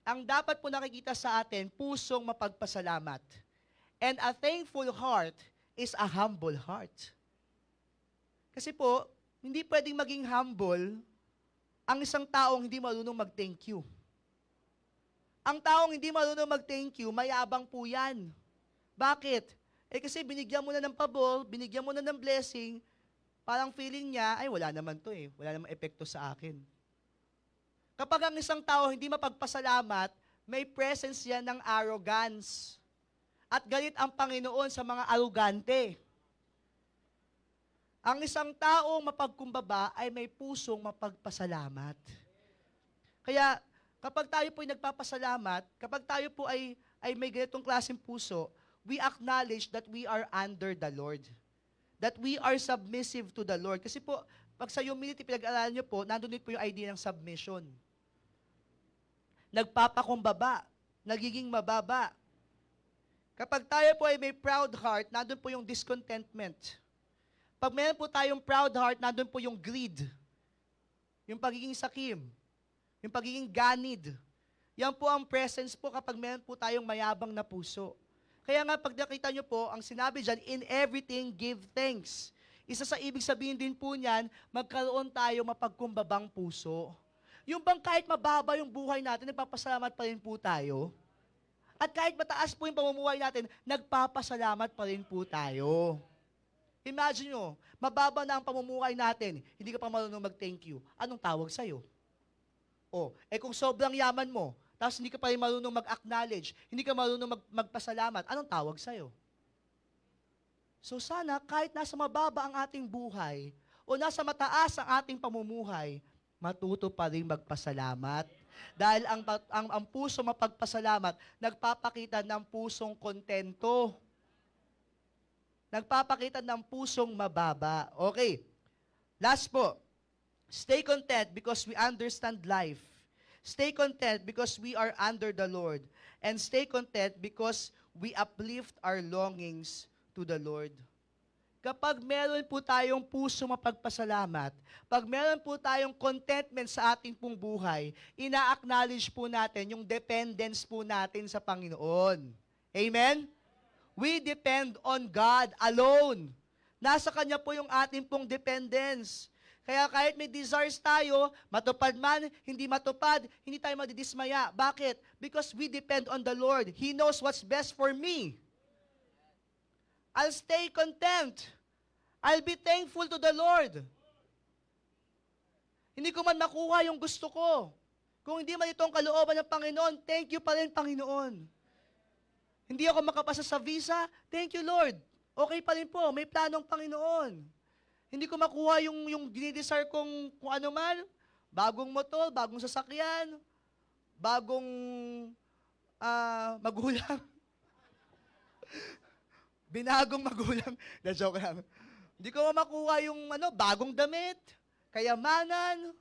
Ang dapat po nakikita sa atin, pusong mapagpasalamat. And a thankful heart is a humble heart. Kasi po, hindi pwedeng maging humble ang isang taong hindi marunong mag-thank you. Ang taong hindi marunong mag-thank you, mayabang po yan. Bakit? Kasi binigyan mo na ng pabor, binigyan mo na ng blessing, parang feeling niya, ay wala naman to eh, wala namang epekto sa akin. Kapag ang isang tao hindi mapagpasalamat, may presence yan ng arrogance. At galit ang Panginoon sa mga arugante. Ang isang taong mapagkumbaba ay may pusong mapagpasalamat. Kaya, Kapag tayo po ay nagpapasalamat, kapag tayo po ay may ganitong klaseng puso, we acknowledge that we are under the Lord. That we are submissive to the Lord. Kasi po, pag sa humility pinag-aralan nyo po, nandun din po yung idea ng submission. Nagpapakumbaba, nagiging mababa. Kapag tayo po ay may proud heart, nandun po yung discontentment. Pag meron po tayong proud heart, nandun po yung greed. Yung pagiging sakim. Yung pagiging ganid. Yan po ang presence po kapag meron po tayong mayabang na puso. Kaya nga pag nakita nyo po, ang sinabi dyan, in everything give thanks. Isa sa ibig sabihin din po niyan, magkaroon tayo mapagkumbabang puso. Yung bang kahit mababa yung buhay natin, nagpapasalamat pa rin po tayo. At kahit mataas po yung pamumuhay natin, nagpapasalamat pa rin po tayo. Imagine nyo, mababa na ang pamumuhay natin, hindi ka pa marunong mag-thank you. Anong tawag sa'yo? Kung sobrang yaman mo, tapos hindi ka pa rin marunong mag-acknowledge, hindi ka marunong magpasalamat, anong tawag sa'yo? So sana, kahit nasa mababa ang ating buhay, o nasa mataas ang ating pamumuhay, matuto pa rin magpasalamat. Dahil ang puso mapagpasalamat, nagpapakita ng pusong kontento. Nagpapakita ng pusong mababa. Okay. Last po. Stay content because we understand life. Stay content because we are under the Lord. And stay content because we uplift our longings to the Lord. Kapag meron po tayong puso mapagpasalamat, pag meron po tayong contentment sa ating pong buhay, ina-acknowledge po natin yung dependence po natin sa Panginoon. Amen? We depend on God alone. Nasa Kanya po yung ating pong dependence. Kaya kahit may desires tayo, matupad man, hindi matupad, hindi tayo madidismaya. Bakit? Because we depend on the Lord. He knows what's best for me. I'll stay content. I'll be thankful to the Lord. Hindi ko man makuha yung gusto ko. Kung hindi man ito ang kalooban ng Panginoon, thank you pa rin, Panginoon. Hindi ako makapasa sa visa, thank you, Lord. Okay pa rin po, may planong Panginoon. Hindi ko makuha yung dinidesire kong kung ano man, bagong motor, bagong sasakyan, bagong magulang. Binagong magulang. Na-joke lang. Hindi ko makuha yung bagong damit, kayamanan.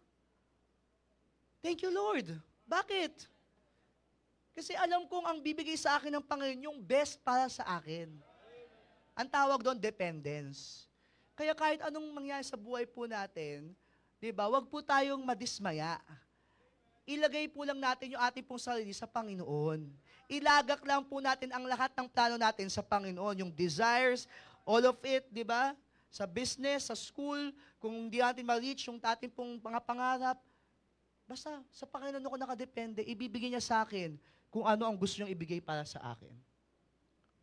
Thank you, Lord. Bakit? Kasi alam kong ang bibigay sa akin ng Panginoon yung best para sa akin. Ang tawag doon, dependence. Kaya kahit anong mangyari sa buhay po natin, di ba, wag po tayong madismaya. Ilagay po lang natin yung ating pong sarili sa Panginoon. Ilagak lang po natin ang lahat ng plano natin sa Panginoon. Yung desires, all of it, di ba? Sa business, sa school, kung hindi natin ma-reach yung ating pong mga pangarap, basta sa Panginoon ako nakadepende, ibibigay niya sa akin kung ano ang gusto niyang ibigay para sa akin.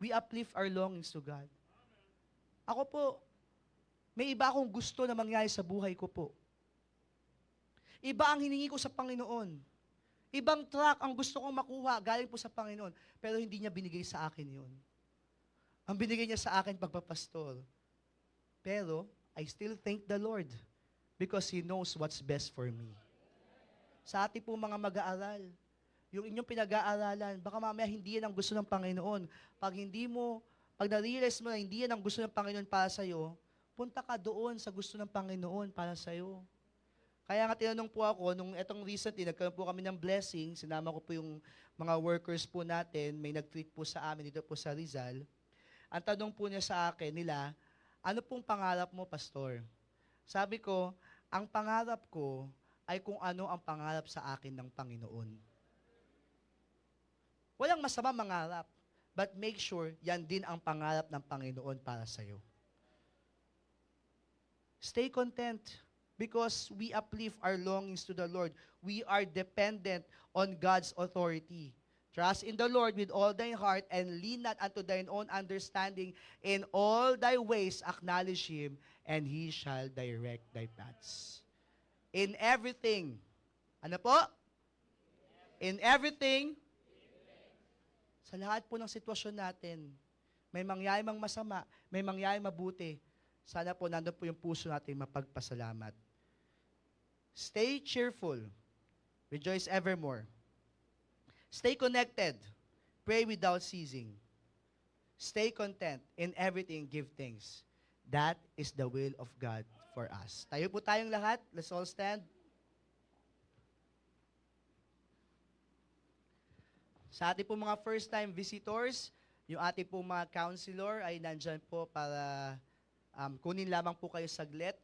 We uplift our longings to God. Ako po, may iba akong gusto na mangyari sa buhay ko po. Iba ang hiningi ko sa Panginoon. Ibang track ang gusto kong makuha galing po sa Panginoon, pero hindi niya binigay sa akin yun. Ang binigay niya sa akin pagpapastor. Pero, I still thank the Lord because He knows what's best for me. Sa ating po mga mag-aaral, yung inyong pinag-aaralan, baka mamaya hindi yan ang gusto ng Panginoon. Pag na-realize mo na hindi yan ang gusto ng Panginoon para sa'yo, punta ka doon sa gusto ng Panginoon para sa'yo. Kaya nga tinanong po ako, nung etong recently, nagkaroon po kami ng blessing, sinama ko po yung mga workers po natin, may nag-treat po sa amin dito po sa Rizal. Ang tanong po niya sa akin nila, ano pong pangarap mo, Pastor? Sabi ko, ang pangarap ko ay kung ano ang pangarap sa akin ng Panginoon. Walang masama mangarap, but make sure yan din ang pangarap ng Panginoon para sa'yo. Stay content because we uplift our longings to the Lord. We are dependent on God's authority. Trust in the Lord with all thy heart and lean not unto thine own understanding. In all thy ways acknowledge Him, and He shall direct thy paths. In everything, ano po? In everything, sa lahat po ng sitwasyon natin, may mangyari mang masama, may mangyari mabuti, sana po nandun po yung puso natin mapagpasalamat. Stay cheerful. Rejoice evermore. Stay connected. Pray without ceasing. Stay content. In everything, give thanks. That is the will of God for us. Tayo po tayong lahat. Let's all stand. Sa ating po mga first-time visitors, yung ating po mga counselor ay nandyan po para kunin lamang po kayo saglit.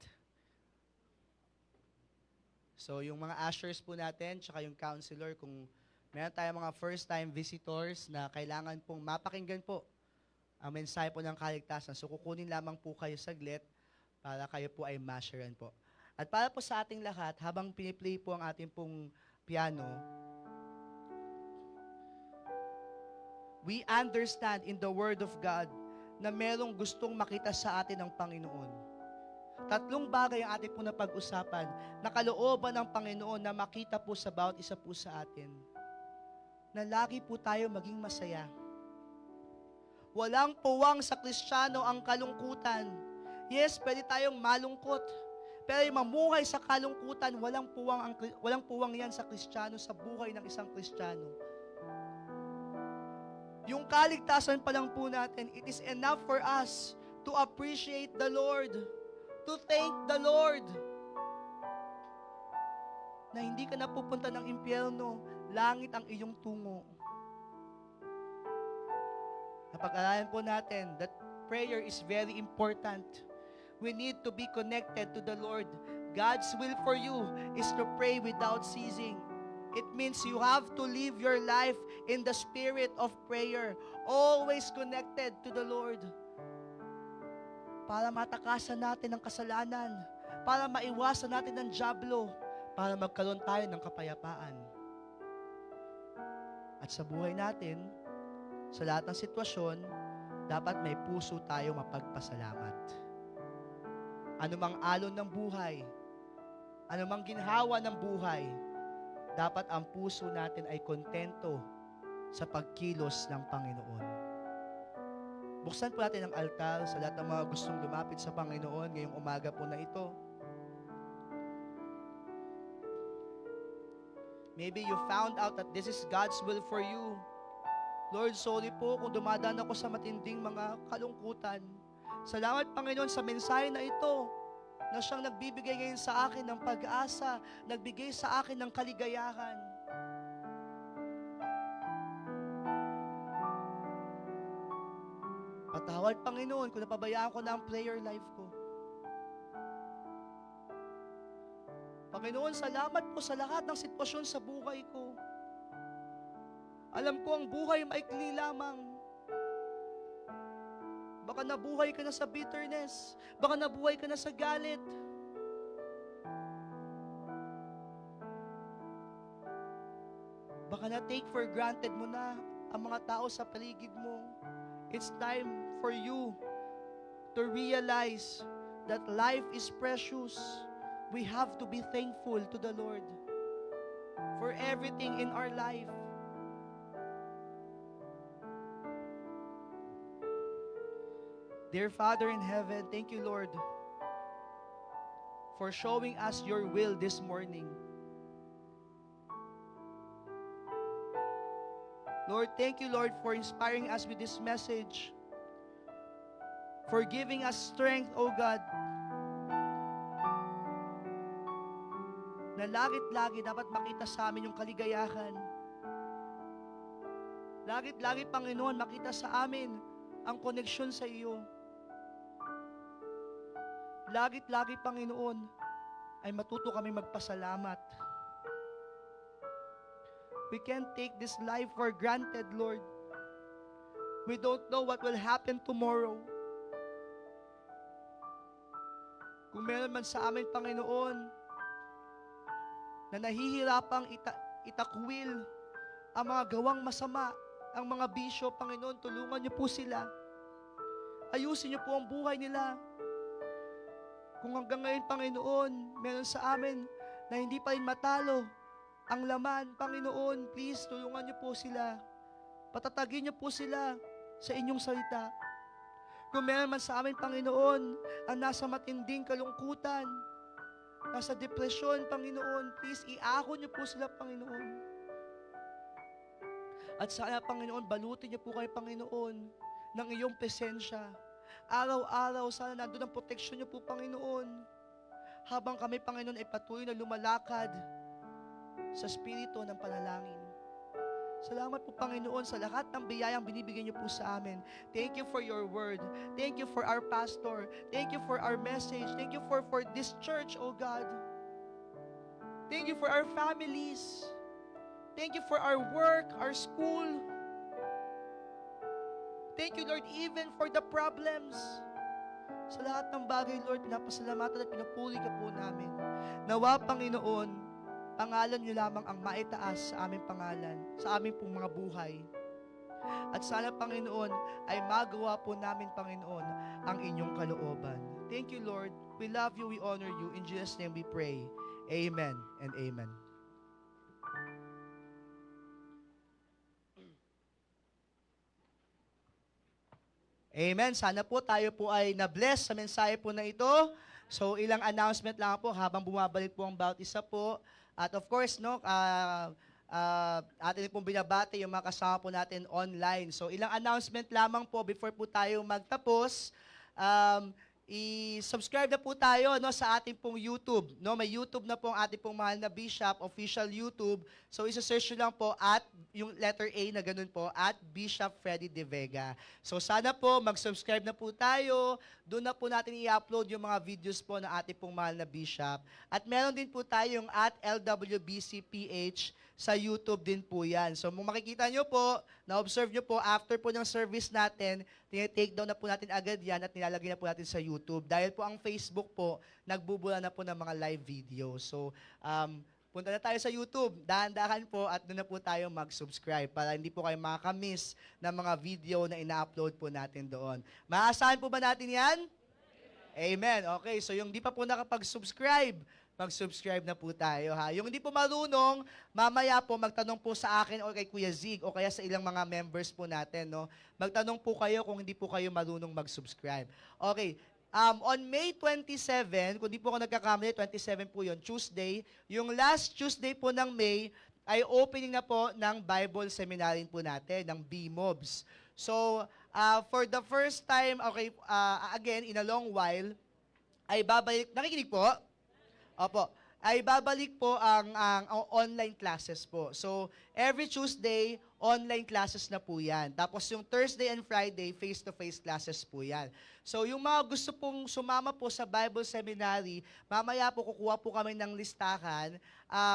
So yung mga ushers po natin, tsaka yung counselor, kung meron tayong mga first-time visitors na kailangan pong mapakinggan po ang mensahe po ng kaligtasan. So kukunin lamang po kayo saglit para kayo po ay ma-sharean po. At para po sa ating lahat, habang piniplay po ang ating pong piano, we understand in the Word of God na merong gustong makita sa atin ng Panginoon. 3 bagay ang ating po na pag-usapan na kalooban ng Panginoon na makita po sa bawat isa po sa atin. Na lagi po tayo maging masaya. Walang puwang sa Kristiyano ang kalungkutan. Yes, pwede tayong malungkot. Pero yung mamuhay sa kalungkutan, walang puwang yan sa Kristiyano, sa buhay ng isang Kristiyano. Yung kaligtasan pa lang po natin, it is enough for us to appreciate the Lord, to thank the Lord, na hindi ka napupunta ng impyerno, langit ang iyong tungo. Napag-aralan po natin that prayer is very important. We need to be connected to the Lord. God's will for you is to pray without ceasing. It means you have to live your life in the spirit of prayer, always connected to the Lord. Para matakasan natin ang kasalanan, para maiwasan natin ang dyablo, para magkaroon tayo ng kapayapaan. At sa buhay natin, sa lahat ng sitwasyon, dapat may puso tayo mapagpasalamat. Anumang alon ng buhay, anumang ginhawa ng buhay, dapat ang puso natin ay kontento sa pagkilos ng Panginoon. Buksan po natin ang altar sa lahat ng mga gustong lumapit sa Panginoon ngayong umaga po na ito. Maybe you found out that this is God's will for you. Lord, sorry po kung dumadaan ako sa matinding mga kalungkutan. Salamat, Panginoon, sa mensahe na ito na siyang nagbibigay ngayon sa akin ng pag-asa, nagbigay sa akin ng kaligayahan. Patawad, Panginoon, kung napabayaan ko na ang prayer life ko. Panginoon, salamat po sa lahat ng sitwasyon sa buhay ko. Alam ko ang buhay maikli lamang. Baka nabuhay ka na sa bitterness. Baka nabuhay ka na sa galit. Baka na-take for granted mo na ang mga tao sa paligid mo. It's time for you to realize that life is precious. We have to be thankful to the Lord for everything in our life. Dear Father in heaven, thank you, Lord, for showing us your will this morning. Lord, thank you, Lord, for inspiring us with this message, for giving us strength, O God, na lagit-lagi dapat makita sa amin yung kaligayahan. Lagit-lagi, Panginoon, makita sa amin ang koneksyon sa iyo. Lagit-lagi, Panginoon, ay matuto kami magpasalamat. We can't take this life for granted, Lord. We don't know what will happen tomorrow. Kung meron man sa amin, Panginoon, na nahihirapang itakwil ang mga gawang masama, ang mga bisyo, Panginoon, tulungan niyo po sila. Ayusin niyo po ang buhay nila. Kung hanggang ngayon, Panginoon, meron sa amin na hindi pa rin matalo ang laman, Panginoon, please, tulungan niyo po sila. Patatagin niyo po sila sa inyong salita. Kung meron man sa amin, Panginoon, ang nasa matinding kalungkutan, nasa depresyon, Panginoon, please, iahon niyo po sila, Panginoon. At sana, Panginoon, balutin niyo po kayo, Panginoon, ng iyong presensya. Araw-araw, sana nandun ang proteksyon niyo po, Panginoon. Habang kami, Panginoon, ay patuloy na lumalakad sa spirito ng panalangin. Salamat po, Panginoon, sa lahat ng biyayang binibigay niyo po sa amin. Thank you for your word. Thank you for our pastor. Thank you for our message. Thank you for this church, oh God. Thank you for our families. Thank you for our work, our school. Thank you, Lord, even for the problems. Sa lahat ng bagay, Lord, pinapasalamatan at pinupuli ka po namin. Nawa, Panginoon, pangalan niyo lamang ang maitaas sa aming pangalan, sa aming pong mga buhay. At sana, Panginoon, ay magawa po namin, Panginoon, ang inyong kalooban. Thank you, Lord. We love you, we honor you. In Jesus' name we pray. Amen and amen. Amen. Sana po tayo po ay na-bless sa mensahe po na ito. So, ilang announcement lang po habang bumabalik po ang bawat isa po. At of course, no, atin pong binabati yung mga kasama po natin online. So, ilang announcement lamang po before po tayo magtapos. I-subscribe na po tayo, no, sa ating pong YouTube. No, may YouTube na po ang ating pong mahal na Bishop, official YouTube. So, isa-search nyo lang po at yung letter A na ganun po, at Bishop Freddy De Vega. So, sana po mag-subscribe na po tayo. Doon na po natin i-upload yung mga videos po na ating pong mahal na Bishop. At meron din po tayong at LWBCPH sa YouTube din po yan. So, kung makikita nyo po, na-observe nyo po, after po ng service natin, take down na po natin agad yan at nilalagay na po natin sa YouTube. Dahil po ang Facebook po, nagbubula na po ng mga live video. So, punta na tayo sa YouTube, dahan-dahan po at doon na po tayo mag-subscribe para hindi po kayo makakamiss ng mga video na ina-upload po natin doon. Maasahan po ba natin yan? Amen. Okay, so yung di pa po nakapag-subscribe, mag-subscribe na po tayo, ha. Yung hindi po marunong, mamaya po magtanong po sa akin o kay Kuya Zig o kaya sa ilang mga members po natin, no. Magtanong po kayo kung hindi po kayo marunong mag-subscribe. Okay. On May 27, kung di po ako nagkakamali, 27 po yon, Tuesday, yung last Tuesday po ng May, ay opening na po ng Bible Seminary po natin, ng BMOBS. So, for the first time, okay, again, in a long while, ay babalik, nakikinig po? Opo, ay babalik po ang online classes po. So, every Tuesday, online classes na po yan. Tapos yung Thursday and Friday, face-to-face classes po yan. So, yung mga gusto pong sumama po sa Bible Seminary, mamaya po kukuha po kami ng listahan.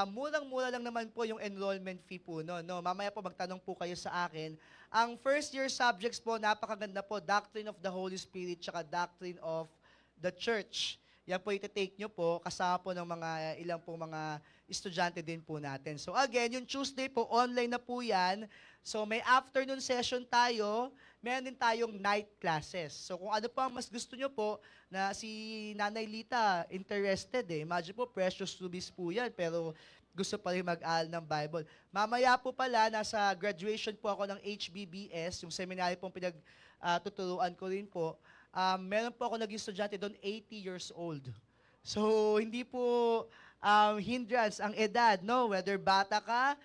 Murang-mura lang naman po yung enrollment fee po. No? Mamaya po magtanong po kayo sa akin. Ang first year subjects po, napakaganda po, Doctrine of the Holy Spirit, tsaka Doctrine of the Church. Yan po iti-take nyo po, kasama po ng mga ilang po mga estudyante din po natin. So again, yung Tuesday po, online na po yan. So may afternoon session tayo, meron din tayong night classes. So kung ano po ang mas gusto nyo po, na si Nanay Lita interested imagine po, precious rubies po yan, pero gusto pa rin mag-aaral ng Bible. Mamaya po pala, nasa graduation po ako ng HBBS, yung seminary pong pinagtuturuan ko rin po. Meron po ako naging estudyante doon, 80 years old. So, hindi po hindrance ang edad, no? Whether bata ka,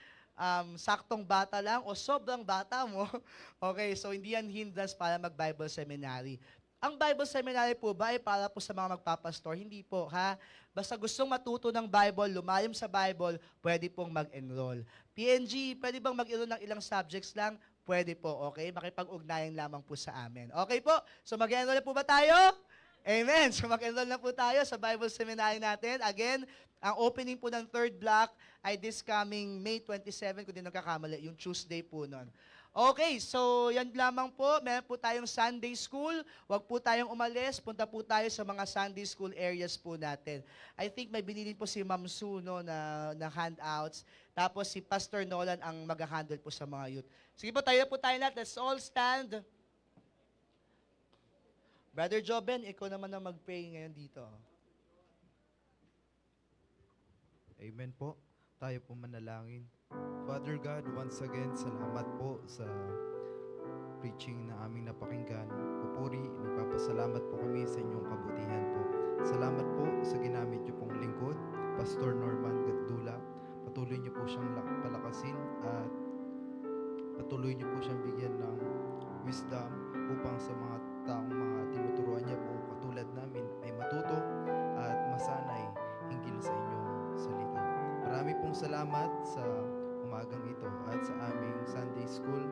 saktong bata lang, o sobrang bata mo. Okay, so hindi yan hindrance para mag-Bible seminary. Ang Bible seminary po ba ay para po sa mga magpapastor? Hindi po, ha? Basta gustong matuto ng Bible, lumalim sa Bible, pwede pong mag-enroll. PNG, pwede bang mag-enroll ng ilang subjects lang? Pwede po, okay? Makipag-ugnayan lamang po sa amin. Okay po? So mag-enroll na po ba tayo? Amen! So mag-enroll na po tayo sa Bible Seminary natin. Again, ang opening po ng third block ay this coming May 27, kung di nagkakamali, yung Tuesday po nun. Okay, so yan lamang po. Meron po tayong Sunday School. Huwag po tayong umalis. Punta po tayo sa mga Sunday School areas po natin. I think may binili po si Ma'am Sue, no, na handouts. Tapos si Pastor Nolan ang mag-handle po sa mga youth. Sige po, tayo lahat. Let's all stand. Brother Joben, ikaw naman ang mag-pray ngayon dito. Amen po. Tayo po manalangin. Father God, once again, salamat po sa preaching na aming napakinggan. Pupuri, nagpapasalamat po kami sa inyong kabutihan po. Salamat po sa ginamit niyo pong lingkod, Pastor Norman Gadula. Patuloy niyo po siyang palakasin at patuloy niyo po siyang bigyan ng wisdom upang sa mga taong mga tinuturuan niya po katulad namin ay matuto at masanay hinggil sa inyong salita. Marami pong salamat sa umagang ito at sa aming Sunday School.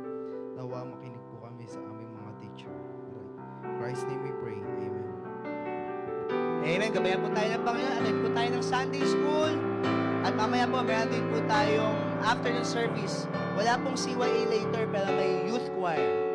Nawa makinig po kami sa aming mga teacher. In Christ's name we pray. Amen. Amen. Gabayan po tayo ng Panginoon. Attend po tayo ng Sunday School. At mamaya po, meron din po tayong after the service. Wala pong CYA later, pero may youth choir.